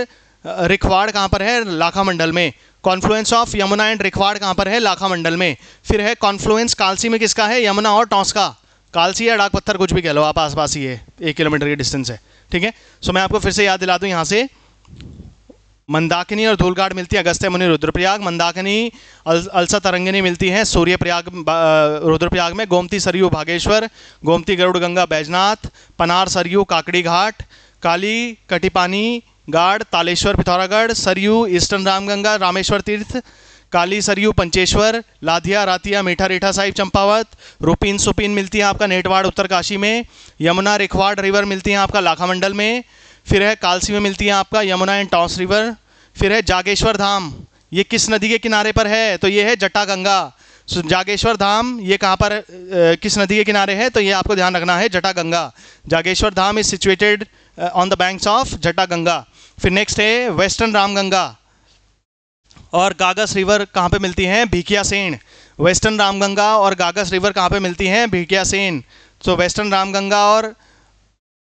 रिखवाड़ कहाँ पर है? लाखा मंडल में। कॉन्फ्लुएंस ऑफ यमुना एंड रिखवाड़ कहाँ पर है? लाखा मंडल में। फिर है कॉन्फ्लुएंस कालसी में किसका है? यमुना और टॉस का। कालसी या डाक पत्थर कुछ भी कह लो आप, आसपास ही है, 1 किलोमीटर की डिस्टेंस है। ठीक है। सो मैं आपको फिर से याद दिला दूँ यहाँ से। मंदाकिनी और धूलगाड़ मिलती है अगस्त्यमुनि, रुद्रप्रयाग। मंदाकिनी अलसा तरंगिनी मिलती है सूर्यप्रयाग, रुद्रप्रयाग में। गोमती सरयू भागेश्वर। गोमती गरुड़ गंगा बैजनाथ। पनार सरयू काकड़ी घाट। काली कटिपानी गाड़ तालेश्वर पिथौरागढ़। सरयू ईस्टर्न रामगंगा रामेश्वर तीर्थ। काली सरयू पंचेश्वर, लाधिया रातिया मीठा रीठा साहिब चंपावत, रुपीन सुपीन मिलती है आपका नेटवाड़ उत्तरकाशी में, यमुना रिखवाड़ रिवर मिलती है आपका लाखामंडल में, फिर है कालसी में मिलती है आपका यमुना एंड टॉस रिवर, फिर है जागेश्वर धाम, ये किस नदी के किनारे पर है, तो ये है जटागंगा। जागेश्वर धाम ये कहाँ पर किस नदी के किनारे है, तो ये आपको ध्यान रखना है Jataganga. Jageshwar Dham is situated on the banks of Jataganga. फिर नेक्स्ट है वेस्टर्न रामगंगा और गागस रिवर कहाँ पे मिलती हैं, भिकियासेन। वेस्टर्न रामगंगा और गागस रिवर कहाँ पे मिलती हैं, भिकियासेन। तो वेस्टर्न रामगंगा और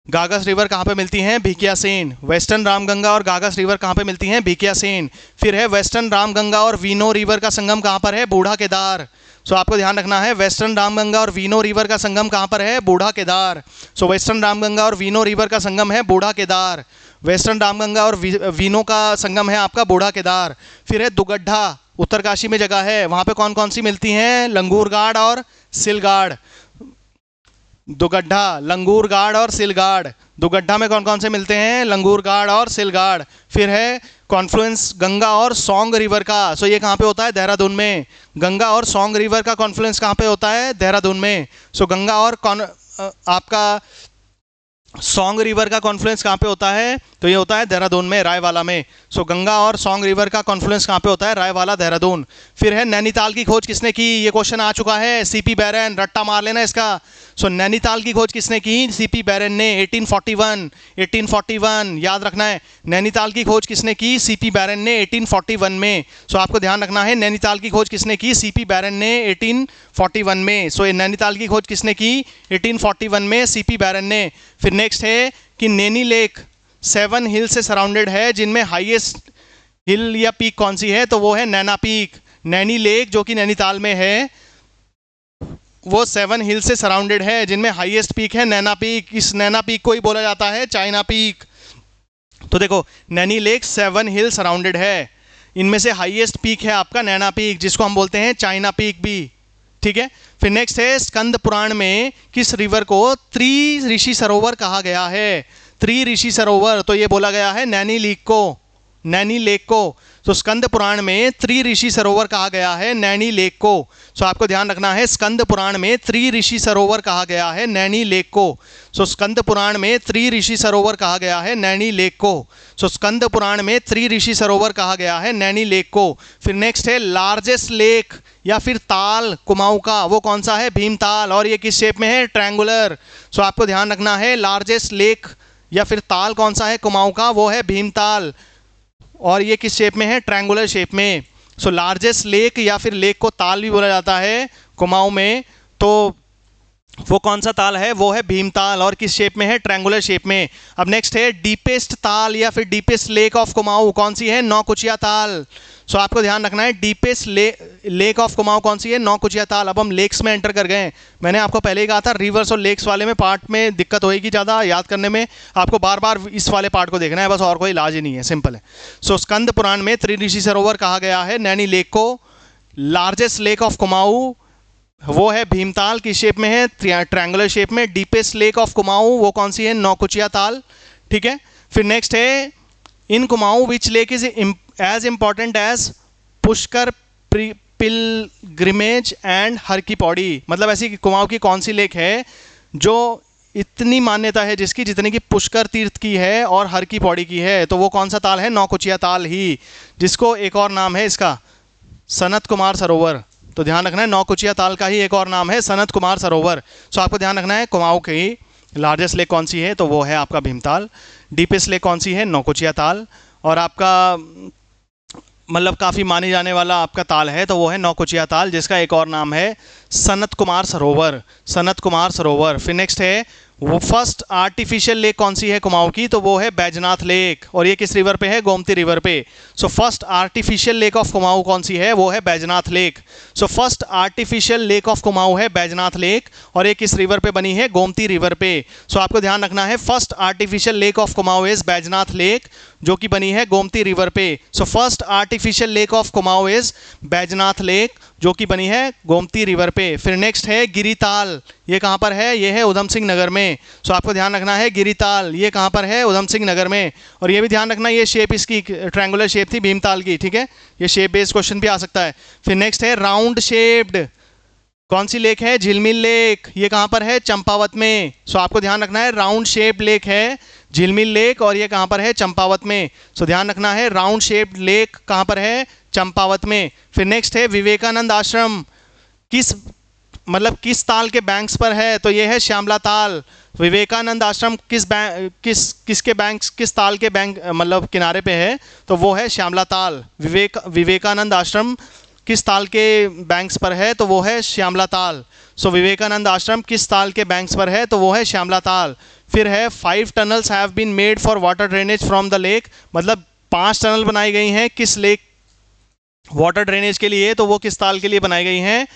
गागस रिवर कहाँ पे मिलती हैं, भिकियासेन। वेस्टर्न रामगंगा और गागस रिवर कहाँ पे मिलती हैं, भिकियासेन। फिर है वेस्टर्न रामगंगा और वीनो रिवर का संगम कहाँ पर है, बूढ़ा केदार। सो आपको ध्यान रखना है वेस्टर्न रामगंगा और वीनो रिवर का संगम कहाँ पर है, बूढ़ा केदार। सो वेस्टर्न रामगंगा और वीनो रिवर का संगम है बूढ़ा केदार। वेस्टर्न रामगंगा और वीनो का संगम है आपका बूढ़ा केदार। फिर है दुगड्ढा, उत्तरकाशी में जगह है, वहाँ पे कौन कौन सी मिलती हैं, लंगूरगाड़ और सिलगाड़। दुगड्ढा, लंगूरगाड़ और सिलगाड़। दुगड्ढा में कौन कौन से मिलते हैं, लंगूरगाड़ और सिलगाड़। फिर है कॉन्फ्लुएंस गंगा और सौंग रिवर का। सो ये कहाँ पे होता है, देहरादून में। गंगा और सौंग रिवर का कॉन्फ्लुएंस कहाँ पे होता है, देहरादून में। सो गंगा और आपका सौंग रिवर का कॉन्फ्लुएंस कहाँ पे होता है, तो ये होता है देहरादून में, रायवाला में। सो गंगा और सौंग रिवर का कॉन्फ्लुएंस कहाँ पे होता है, रायवाला, देहरादून। फिर है नैनीताल की खोज किसने की, ये क्वेश्चन आ चुका है, सीपी बैरन, रट्टा मार लेना इसका। सो नैनीताल की खोज किसने की, सीपी बैरन ने, 1841 याद रखना है। नैनीताल की खोज किसने की, सीपी बैरन ने 1841 में। सो आपको ध्यान रखना है नैनीताल की खोज किसने की, सीपी बैरन ने 1841 में। सो नैनीताल की खोज किसने की, 1841 में, सीपी बैरन ने। फिर नेक्स्ट है कि नैनी लेक 7 हिल से सराउंडेड है, जिनमें हाईएस्ट हिल या पीक कौन सी है, तो वो है नैना पीक। नैनी लेक जो कि नैनीताल में है वो 7 हिल से सराउंडेड है, जिनमें हाईएस्ट पीक है नैना पीक। इस नैना पीक को ही बोला जाता है चाइना पीक। तो देखो नैनी लेक 7 हिल सराउंडेड है, इनमें से हाईएस्ट पीक है आपका नैना पीक, जिसको हम बोलते हैं चाइना पीक भी, ठीक है। फिर नेक्स्ट है स्कंद पुराण में किस रिवर को त्रिऋषि सरोवर कहा गया है, त्रिऋषि सरोवर, तो ये बोला गया है नैनी लेक को, नैनी लेक को। तो स्कंद पुराण में त्रिऋषि सरोवर कहा गया है नैनी लेक को। सो आपको ध्यान रखना है स्कंद पुराण में त्रिऋषि सरोवर कहा गया है नैनी लेक को। सो स्कंद पुराण में त्रिऋषि सरोवर कहा गया है नैनी लेक को। सो स्कंद पुराण में त्रिऋषि सरोवर कहा गया है नैनी लेक को। फिर नेक्स्ट है लार्जेस्ट लेक या फिर ताल कुमाऊं का, वो कौन सा है, भीमताल, और ये किस शेप में है, ट्रायंगुलर। सो आपको ध्यान रखना है लार्जेस्ट लेक या फिर ताल कौन सा है कुमाऊं का, वो है भीमताल, और ये किस शेप में है, ट्रायंगुलर शेप में। सो लार्जेस्ट लेक या फिर लेक को ताल भी बोला जाता है कुमाऊं में, तो वो कौन सा ताल है, वो है भीमताल, और किस शेप में है, ट्रायंगुलर शेप में। अब नेक्स्ट है डीपेस्ट ताल या फिर डीपेस्ट लेक ऑफ कुमाऊं, कौन सी है, नौकुचिया ताल। सो आपको ध्यान रखना है डीपेस्ट लेक ऑफ कुमाऊं कौन सी है, नौकुचिया ताल। अब हम लेक्स में एंटर कर गए। मैंने आपको पहले ही कहा था रिवर्स और लेक्स वाले में पार्ट में दिक्कत होएगी ज़्यादा याद करने में, आपको बार बार इस वाले पार्ट को देखना है बस, और कोई इलाज ही नहीं है, सिंपल है। सो स्कंद पुराण में त्रिऋषि सरोवर कहा गया है नैनी लेक को। लार्जेस्ट लेक ऑफ कुमाऊं वो है भीमताल, किस शेप में है, ट्रायंगुलर शेप में। डीपेस्ट लेक ऑफ कुमाऊं वो कौन सी है, नौकुचिया ताल, ठीक है। फिर नेक्स्ट है in Kumaon which lake is as important as Pushkar pilgrimage and Har ki Pauri, मतलब ऐसी कुमाऊं की कौन सी लेक है जो इतनी मान्यता है जिसकी जितनी की पुष्कर तीर्थ की है और हर की पौड़ी की है, तो वो कौन सा ताल है, नौकुचिया ताल ही, जिसको एक और नाम है इसका सनत कुमार सरोवर। तो ध्यान रखना है नौकुचिया ताल का ही एक और नाम है सनत कुमार सरोवर। सो आपको ध्यान रखना है कुमाऊं की लार्जेस्ट लेक कौन सी है, तो वो है आपका भीमताल। डीपेस्ट लेक कौन सी है, नौकुचिया ताल, और आपका मतलब काफ़ी माने जाने वाला आपका ताल है तो वो है नौकुचिया ताल, जिसका एक और नाम है सनत कुमार सरोवर, सनत कुमार सरोवर। फिर नेक्स्ट है वो फर्स्ट आर्टिफिशियल लेक कौन सी है कुमाऊं की, तो वो है बैजनाथ लेक, और ये किस रिवर पे है, गोमती रिवर पे। So first artificial lake of Kumaon कौन सी है, वो है Baijnath lake. So first artificial lake of Kumaon है बैजनाथ लेक, और ये किस रिवर पे बनी है, गोमती रिवर पे। सो आपको ध्यान रखना है first artificial lake of Kumaon is Baijnath lake, जो कि बनी है गोमती रिवर पे। So first artificial lake of Kumaon is Baijnath lake, जो कि बनी है गोमती रिवर पे। फिर नेक्स्ट है गिरिताल, ये कहाँ पर है, ये है उधम सिंह नगर में। सो आपको ध्यान रखना है गिरिताल ये कहाँ पर है, उधम सिंह नगर में। और ये भी ध्यान रखना ये शेप इसकी ट्रायंगुलर शेप थी भीमताल की, ठीक है, ये शेप बेस्ड क्वेश्चन भी आ सकता है। फिर नेक्स्ट है राउंड शेप्ड, कौन सी लेक है, झिलमिल लेक, ये कहाँ पर है, चंपावत में। सो आपको ध्यान रखना है राउंड शेप लेक है झिलमिल लेक और ये कहाँ पर है, चंपावत में। सो ध्यान रखना है राउंड शेप लेक कहाँ पर है, चंपावत में। फिर नेक्स्ट है विवेकानंद आश्रम, किस मतलब किस ताल के बैंक्स पर है, तो ये है श्यामला ताल। विवेकानंद आश्रम किसके बैंक्स, किस ताल के बैंक मतलब किनारे पे है, तो वो है श्यामला ताल। विवेकानंद आश्रम किस ताल के बैंक्स पर है, तो वो है श्यामला ताल। सो विवेकानंद आश्रम किस ताल के बैंक्स पर है, तो वो है श्यामला ताल। फिर है 5 tunnels have been made for water drainage from the lake, मतलब 5 टनल बनाई गई हैं किस लेक वाटर ड्रेनेज के लिए, तो वो किस ताल के लिए बनाई गई हैं,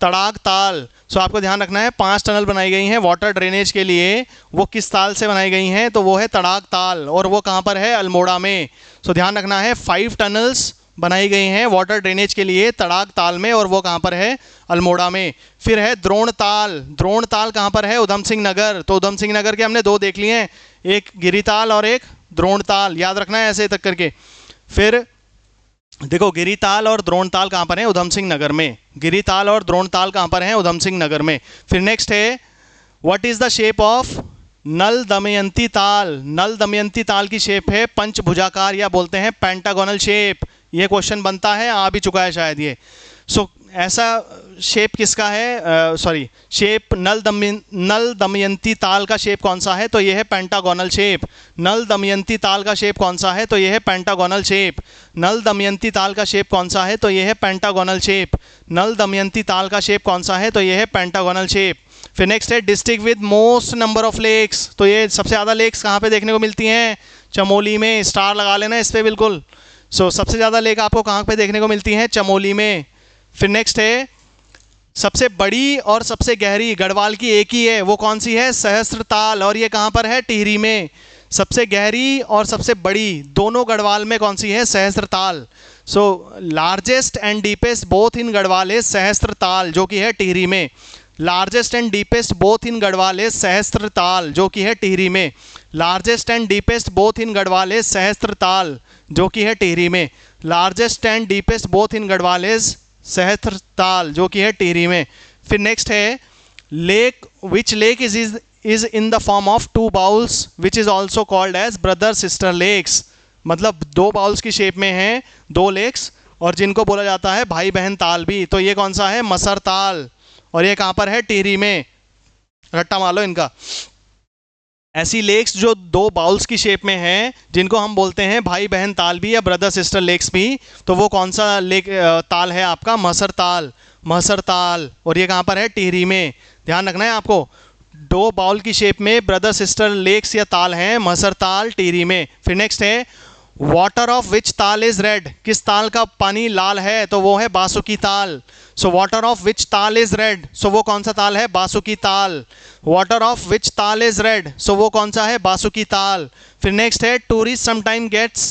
तड़ाग ताल। सो आपको ध्यान रखना है 5 टनल बनाई गई हैं वाटर ड्रेनेज के लिए, वो किस ताल से बनाई गई हैं, तो वो है तड़ाग ताल और वो कहाँ पर है, अल्मोड़ा में। सो ध्यान रखना है 5 टनल्स बनाई गई हैं वाटर ड्रेनेज के लिए तड़ाग ताल में और वो कहाँ पर है, अल्मोड़ा में। फिर है द्रोण ताल, द्रोण ताल कहाँ पर है, उधम सिंह नगर। तो उधम सिंह नगर के हमने 2 देख लिए हैं, एक गिरिताल और एक द्रोण ताल, याद रखना है ऐसे तक करके। फिर देखो गिरिताल और द्रोणताल कहाँ पर है, उधम सिंह नगर में। गिरिताल और द्रोणताल कहाँ पर है, उधम सिंह नगर में। फिर नेक्स्ट है what is the shape of Nal Damayanti Tal, Nal Damayanti ताल की शेप है पंचभुजाकार या बोलते हैं पेंटागोनल शेप। ये क्वेश्चन बनता है, आ भी चुका है शायद ये। सो ऐसा शेप किसका है, सॉरी शेप नल दमयंती ताल का शेप कौन सा है, तो ये है पेंटागोनल शेप। नल दमयंती ताल का शेप कौन सा है, तो ये है पेंटागोनल शेप। नल दमयंती ताल का शेप कौन सा है, तो ये है पेंटागोनल शेप। नल दमयंती ताल का शेप कौन सा है, तो ये है पेंटागोनल शेप। फिर नेक्स्ट है district with most number of lakes, तो ये सबसे ज़्यादा लेक्स कहाँ पे देखने को मिलती हैं, चमोली में। स्टार लगा लेना इस पर बिल्कुल। सो सबसे ज़्यादा लेक आपको कहाँ पे देखने को मिलती हैं, चमोली में। फिर नेक्स्ट है सबसे बड़ी और सबसे गहरी, गढ़वाल की एक ही है, वो कौन सी है, सहस्त्रताल और ये कहाँ पर है, टिहरी में। सबसे गहरी और सबसे बड़ी दोनों गढ़वाल में कौन सी है, Sahastratal. So largest and deepest both in Garhwal is Sahastratal जो कि है टिहरी में। Largest and deepest both in Garhwal is Sahastratal जो कि है टिहरी में। Largest and deepest both in Garhwal is Sahastratal जो कि है टिहरी में। Largest and deepest both in Garhwal is Sahastratal जो कि है टिहरी में। फिर नेक्स्ट है lake which lake is in the form of 2 bowls which is also called as brother sister lakes, मतलब 2 बाउल्स की शेप में हैं 2 लेक्स और जिनको बोला जाता है भाई बहन ताल भी। तो ये कौन सा है, मसर ताल और ये कहाँ पर है, टिहरी में। रट्टा मार लो इनका। ऐसी लेक्स जो 2 बाउल्स की शेप में हैं जिनको हम बोलते हैं भाई बहन ताल भी या ब्रदर सिस्टर लेक्स भी, तो वो कौन सा लेक ताल है आपका, महसर ताल। महसर ताल और ये कहाँ पर है, टिहरी में। ध्यान रखना है आपको, 2 बाउल की शेप में ब्रदर सिस्टर लेक्स या ताल हैं, महसर ताल टिहरी में। फिर नेक्स्ट है वाटर ऑफ विच ताल इज रेड, किस ताल का पानी लाल है, तो वो है बासुकी ताल। सो वाटर ऑफ विच ताल इज रेड, सो वो कौन सा ताल है, बासुकी ताल। वाटर ऑफ विच ताल इज रेड, सो वो कौन सा है, बासुकी ताल। फिर नेक्स्ट है tourist sometime gets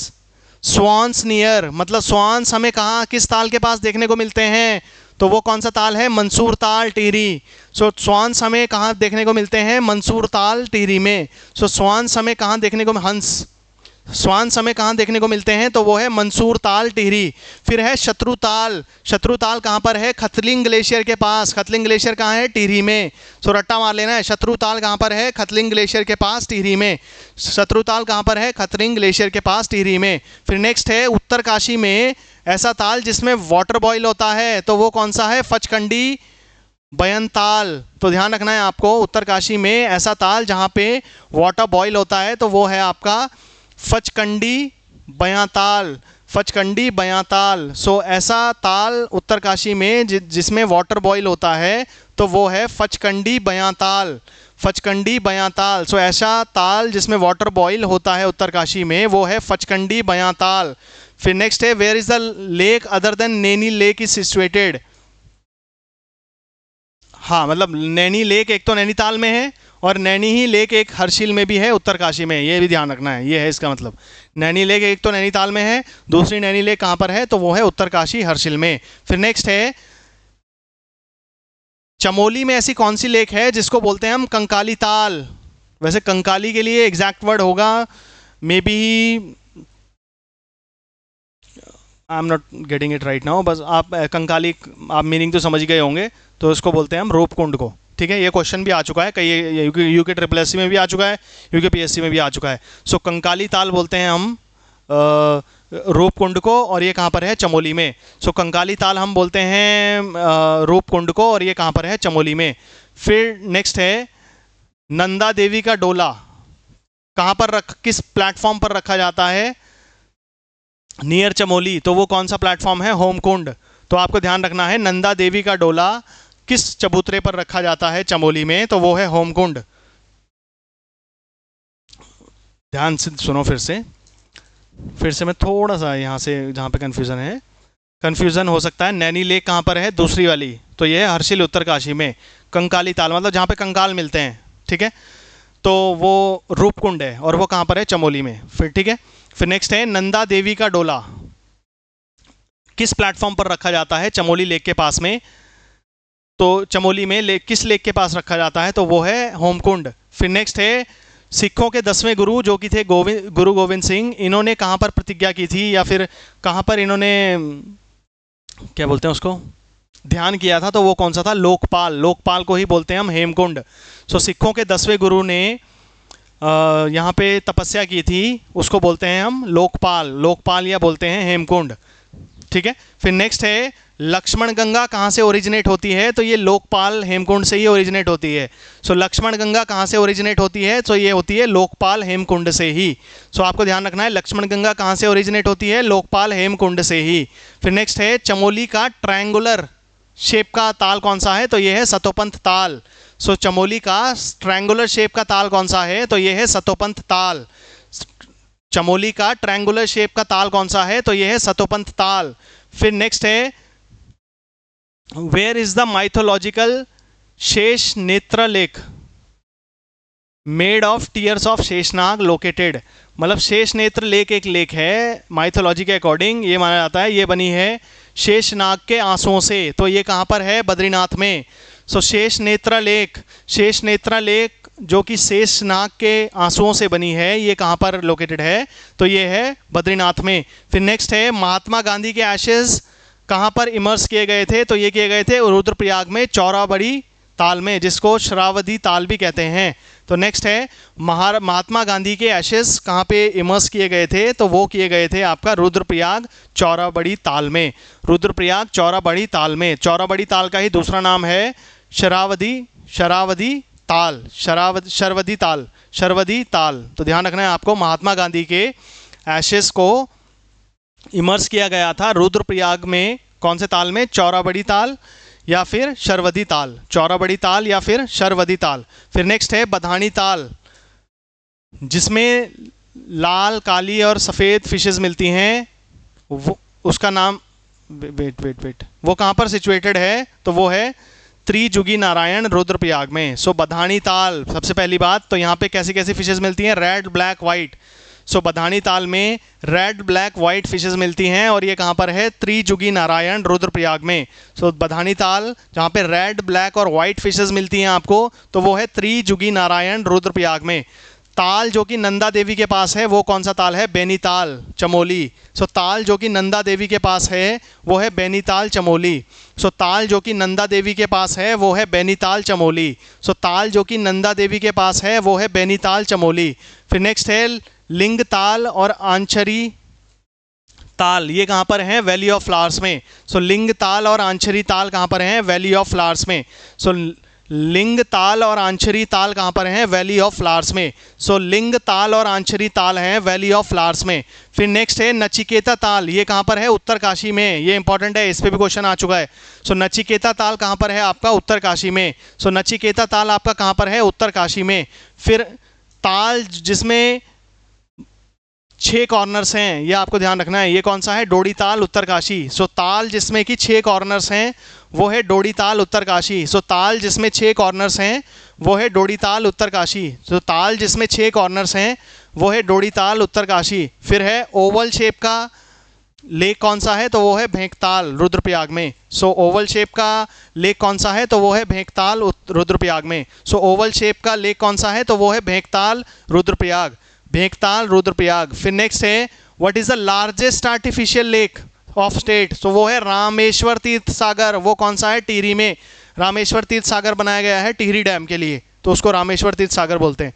swans near, मतलब स्वान्स हमें कहाँ किस ताल के पास देखने को मिलते हैं, तो वो कौन सा ताल है, मंसूर ताल टिहरी। सो स्वान्स हमें कहाँ देखने को मिलते हैं, मंसूर ताल टिहरी में। सो स्वान्स हमें कहाँ देखने को, हंस स्वान्स हमें कहाँ देखने को मिलते हैं, तो वो है मंसूर ताल टिहरी। फिर है शत्रुताल, शत्रुताल कहाँ पर है, खतलिंग ग्लेशियर के पास। खतलिंग ग्लेशियर कहाँ है, टिहरी में। सो रट्टा मार लेना है, शत्रुताल कहाँ पर है, खतलिंग ग्लेशियर के पास टिहरी में। शत्रुताल कहाँ पर है, खतलिंग ग्लेशियर के पास टिहरी में। फिर नेक्स्ट है उत्तरकाशी में ऐसा ताल जिसमें वाटर बॉयल होता है, तो वो कौन सा है, फचकंडी बयनताल। तो ध्यान रखना है आपको, उत्तरकाशी में ऐसा ताल जहाँ पे वाटर बॉयल होता है, तो वो है आपका फचकंडी बयाताल। फचकंडी बयाताल। सो ऐसा ताल उत्तरकाशी में जिसमें वाटर बॉयल होता है, तो वो है फचकंडी बयाताल। फचकंडी बयाताल। सो ऐसा ताल जिसमें वाटर बॉयल होता है उत्तरकाशी में, वो है फचकंडी बयाताल। फिर नेक्स्ट है where is the lake other than Naini lake is situated. हाँ, मतलब नैनी लेक एक तो नैनीताल में है और नैनी ही लेक एक हर्षिल में भी है उत्तरकाशी में, ये भी ध्यान रखना है। ये है इसका मतलब, नैनी लेक एक तो नैनीताल में है, दूसरी नैनी लेक कहाँ पर है, तो वो है उत्तरकाशी हर्षिल में। फिर नेक्स्ट है चमोली में ऐसी कौन सी लेक है जिसको बोलते हैं हम कंकाली ताल? वैसे कंकाली के लिए एग्जैक्ट वर्ड होगा may be, I am not getting it right now, बस आप कंकाली आप मीनिंग तो समझ गए होंगे। तो इसको बोलते हैं हम रूपकुंड को, ठीक है। ये क्वेश्चन भी आ चुका है कई, यूके ट्रिपल एस सी में भी आ चुका है, यूके पीएससी में भी आ चुका है। सो कंकाली ताल बोलते हैं हम रूपकुंड को, और ये कहाँ पर है? चमोली में। सो कंकाली ताल हम बोलते हैं रूपकुंड को, और ये कहाँ पर है? चमोली में। फिर नेक्स्ट है नंदा देवी का डोला, कहाँ पर किस प्लेटफॉर्म पर रखा जाता है? नियर चमोली। तो वो कौन सा प्लेटफॉर्म है? होमकुंड। तो आपको ध्यान रखना है नंदा देवी का डोला किस चबूतरे पर रखा जाता है चमोली में? तो वो है होमकुंड। ध्यान से सुनो फिर से मैं थोड़ा सा यहाँ से जहाँ पे कंफ्यूजन हो सकता है। नैनी लेक कहाँ पर है? दूसरी वाली। तो ये है हर्षिल उत्तरकाशी में। कंकाली ताल मतलब जहाँ पे कंकाल मिलते हैं, ठीक है। तो वो रूपकुंड है, और वो कहाँ पर है? चमोली में। फिर ठीक है, फिर नेक्स्ट है नंदा देवी का डोला किस प्लेटफॉर्म पर रखा जाता है? चमोली लेक के पास में। तो चमोली में किस लेक के पास रखा जाता है? तो वो है होमकुंड। फिर नेक्स्ट है सिखों के 10वें गुरु जो कि थे गुरु गोविंद सिंह, इन्होंने कहाँ पर प्रतिज्ञा की थी, या फिर कहाँ पर इन्होंने क्या बोलते हैं उसको, ध्यान किया था? तो वो कौन सा था? लोकपाल। लोकपाल को ही बोलते हैं हम हेमकुंड। सो सिखों के 10वें गुरु ने यहाँ पे तपस्या की थी, उसको बोलते हैं हम लोकपाल। लोकपाल या बोलते हैं हेमकुंड, ठीक है। फिर नेक्स्ट है लक्ष्मण गंगा कहाँ से ओरिजिनेट होती है? तो ये लोकपाल हेमकुंड से ही ओरिजिनेट होती है। सो लक्ष्मण गंगा कहाँ से ओरिजिनेट होती है? तो ये होती है लोकपाल हेमकुंड से ही। सो आपको ध्यान रखना है लक्ष्मण गंगा कहाँ से ओरिजिनेट होती है? लोकपाल हेमकुंड से ही। फिर नेक्स्ट है चमोली का ट्रायंगुलर शेप का ताल कौन सा है? तो ये है सतोपंथ ताल। सो चमोली का ट्रायंगुलर शेप का ताल कौन सा है? तो ये है सतोपंथ ताल। चमोली का ट्रायंगुलर शेप का ताल कौन सा है? तो ये है सतोपंथ ताल। फिर नेक्स्ट है वेयर इज द माइथोलॉजिकल शेष नेत्र lake made of tears of Sheshnag located? मतलब शेष नेत्र लेक एक लेक है, माइथोलॉजी के अकॉर्डिंग ये माना जाता है ये बनी है शेषनाग के आंसुओं से। तो ये कहाँ पर है? बद्रीनाथ में। सो शेष नेत्र लेक जो कि शेषनाग के आंसुओं से बनी है, ये कहाँ पर लोकेटेड है? तो ये है बद्रीनाथ में। फिर नेक्स्ट है महात्मा गांधी के एशेज कहाँ पर इमर्स किए गए थे? तो ये किए गए थे रुद्रप्रयाग में चौराबड़ी ताल में, जिसको शरावती ताल भी कहते हैं। तो नेक्स्ट है महात्मा गांधी के एशेज कहाँ पे इमर्स किए गए थे? तो वो किए गए थे आपका रुद्रप्रयाग चौराबड़ी ताल में। रुद्रप्रयाग चौराबड़ी ताल में। चौराबड़ी ताल का ही दूसरा नाम है शरावती ताल। तो ध्यान रखना है आपको, महात्मा गांधी के एशेज को इमर्स किया गया था रुद्रप्रयाग में। कौन से ताल में? चौराबड़ी ताल या फिर शरवती ताल। चौराबड़ी ताल या फिर शरवती ताल। फिर नेक्स्ट है बधानी ताल जिसमें लाल, काली और सफ़ेद फिशेस मिलती हैं। वो उसका नाम वेट वो कहाँ पर सिचुएटेड है? तो वो है त्रिजुगी नारायण रुद्रप्रयाग में। सो बधानी ताल, सबसे पहली बात तो यहाँ पे कैसी कैसी फिशेस मिलती हैं? Red, black, white. So Badhani Tal में रेड, ब्लैक, वाइट फिशेस मिलती हैं, और ये कहाँ पर है? त्रिजुगी नारायण रुद्रप्रयाग में। सो बधानी ताल जहाँ पे रेड, ब्लैक और वाइट फिशेस मिलती हैं आपको, तो वो है त्रिजुगी नारायण रुद्रप्रयाग में। ताल जो कि नंदा देवी के पास है वो कौन सा ताल है? बेनीताल, चमोली। सो ताल जो कि नंदा देवी के पास है वो है बेनीताल, चमोली। सो ताल जो कि नंदा देवी के पास है वो है बेनीताल, चमोली। सो ताल जो कि नंदा देवी के पास है वो है बेनीताल, चमोली। फिर नेक्स्ट है लिंग ताल और आंचरी ताल, ये कहाँ पर हैं? वैली ऑफ फ्लावर्स में। सो लिंग ताल और आंचरी ताल कहाँ पर हैं? वैली ऑफ फ्लावर्स में। सो लिंग ताल और आंचरी ताल कहाँ पर हैं? वैली ऑफ फ्लावर्स में। सो लिंग ताल और आंचरी ताल हैं वैली ऑफ फ्लावर्स में। फिर नेक्स्ट है नचिकेता ताल, ये कहाँ पर है? उत्तरकाशी में। ये इंपॉर्टेंट है, इस पर भी क्वेश्चन आ चुका है। सो नचिकेता ताल कहाँ पर है आपका? उत्तरकाशी में। सो नचिकेता ताल आपका कहाँ पर है? उत्तरकाशी में। फिर ताल जिसमें 6 कॉर्नर्स हैं, ये आपको ध्यान रखना है, ये कौन सा है? डोडी ताल, उत्तरकाशी। सो ताल जिसमें कि 6 कॉर्नर्स हैं वो है डोडी ताल, उत्तरकाशी। सो ताल जिसमें 6 कॉर्नर्स हैं वो है डोडी ताल, उत्तरकाशी। सो ताल जिसमें 6 कॉर्नर्स हैं वो है डोडी ताल, उत्तरकाशी। फिर है ओवल शेप का लेक कौन सा है, तो वो है भेंकताल रुद्रप्रयाग में। सो ओवल शेप का लेक कौन सा है, तो वो है भेंकताल रुद्रप्रयाग में। सो ओवल शेप का लेक कौन सा है, तो वो है भेंकताल रुद्रप्रयाग, भेंकताल रुद्रप्रयाग। फिर नेक्स्ट है what is the largest artificial lake of state, so वो है रामेश्वर तीर्थ सागर। वो कौन सा है, टिहरी में। रामेश्वर तीर्थ सागर बनाया गया है टिहरी डैम के लिए, तो उसको रामेश्वर तीर्थ सागर बोलते हैं।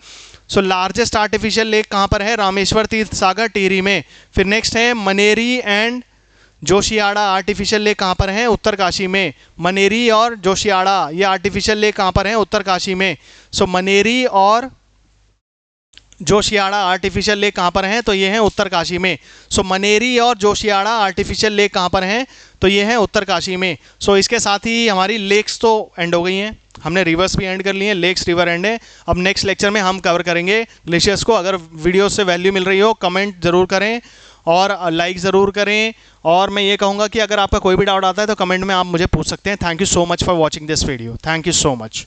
सो लार्जेस्ट आर्टिफिशियल लेक कहाँ पर है, रामेश्वर तीर्थ सागर टिहरी में। फिर नेक्स्ट है मनेरी एंड जोशियाड़ा आर्टिफिशियल लेक कहाँ पर है, उत्तरकाशी में। मनेरी और जोशियाड़ा ये आर्टिफिशियल लेक कहाँ पर है, उत्तरकाशी में। सो मनेरी और जोशियाड़ा आर्टिफिशियल लेक कहाँ पर हैं, तो ये हैं उत्तरकाशी में। सो मनेरी और जोशियाड़ा आर्टिफिशियल लेक कहाँ पर हैं, तो ये हैं उत्तरकाशी में। सो इसके साथ ही हमारी लेक्स तो एंड हो गई हैं, हमने रिवर्स भी एंड कर लिए हैं, लेक्स रिवर एंड है। अब नेक्स्ट लेक्चर में हम कवर करेंगे ग्लेशियर्स को। अगर वीडियो से वैल्यू मिल रही हो कमेंट ज़रूर करें और लाइक ज़रूर करें। और मैं ये कहूँगा कि अगर आपका कोई भी डाउट आता है तो कमेंट में आप मुझे पूछ सकते हैं। Thank you so much for watching this video, thank you so much.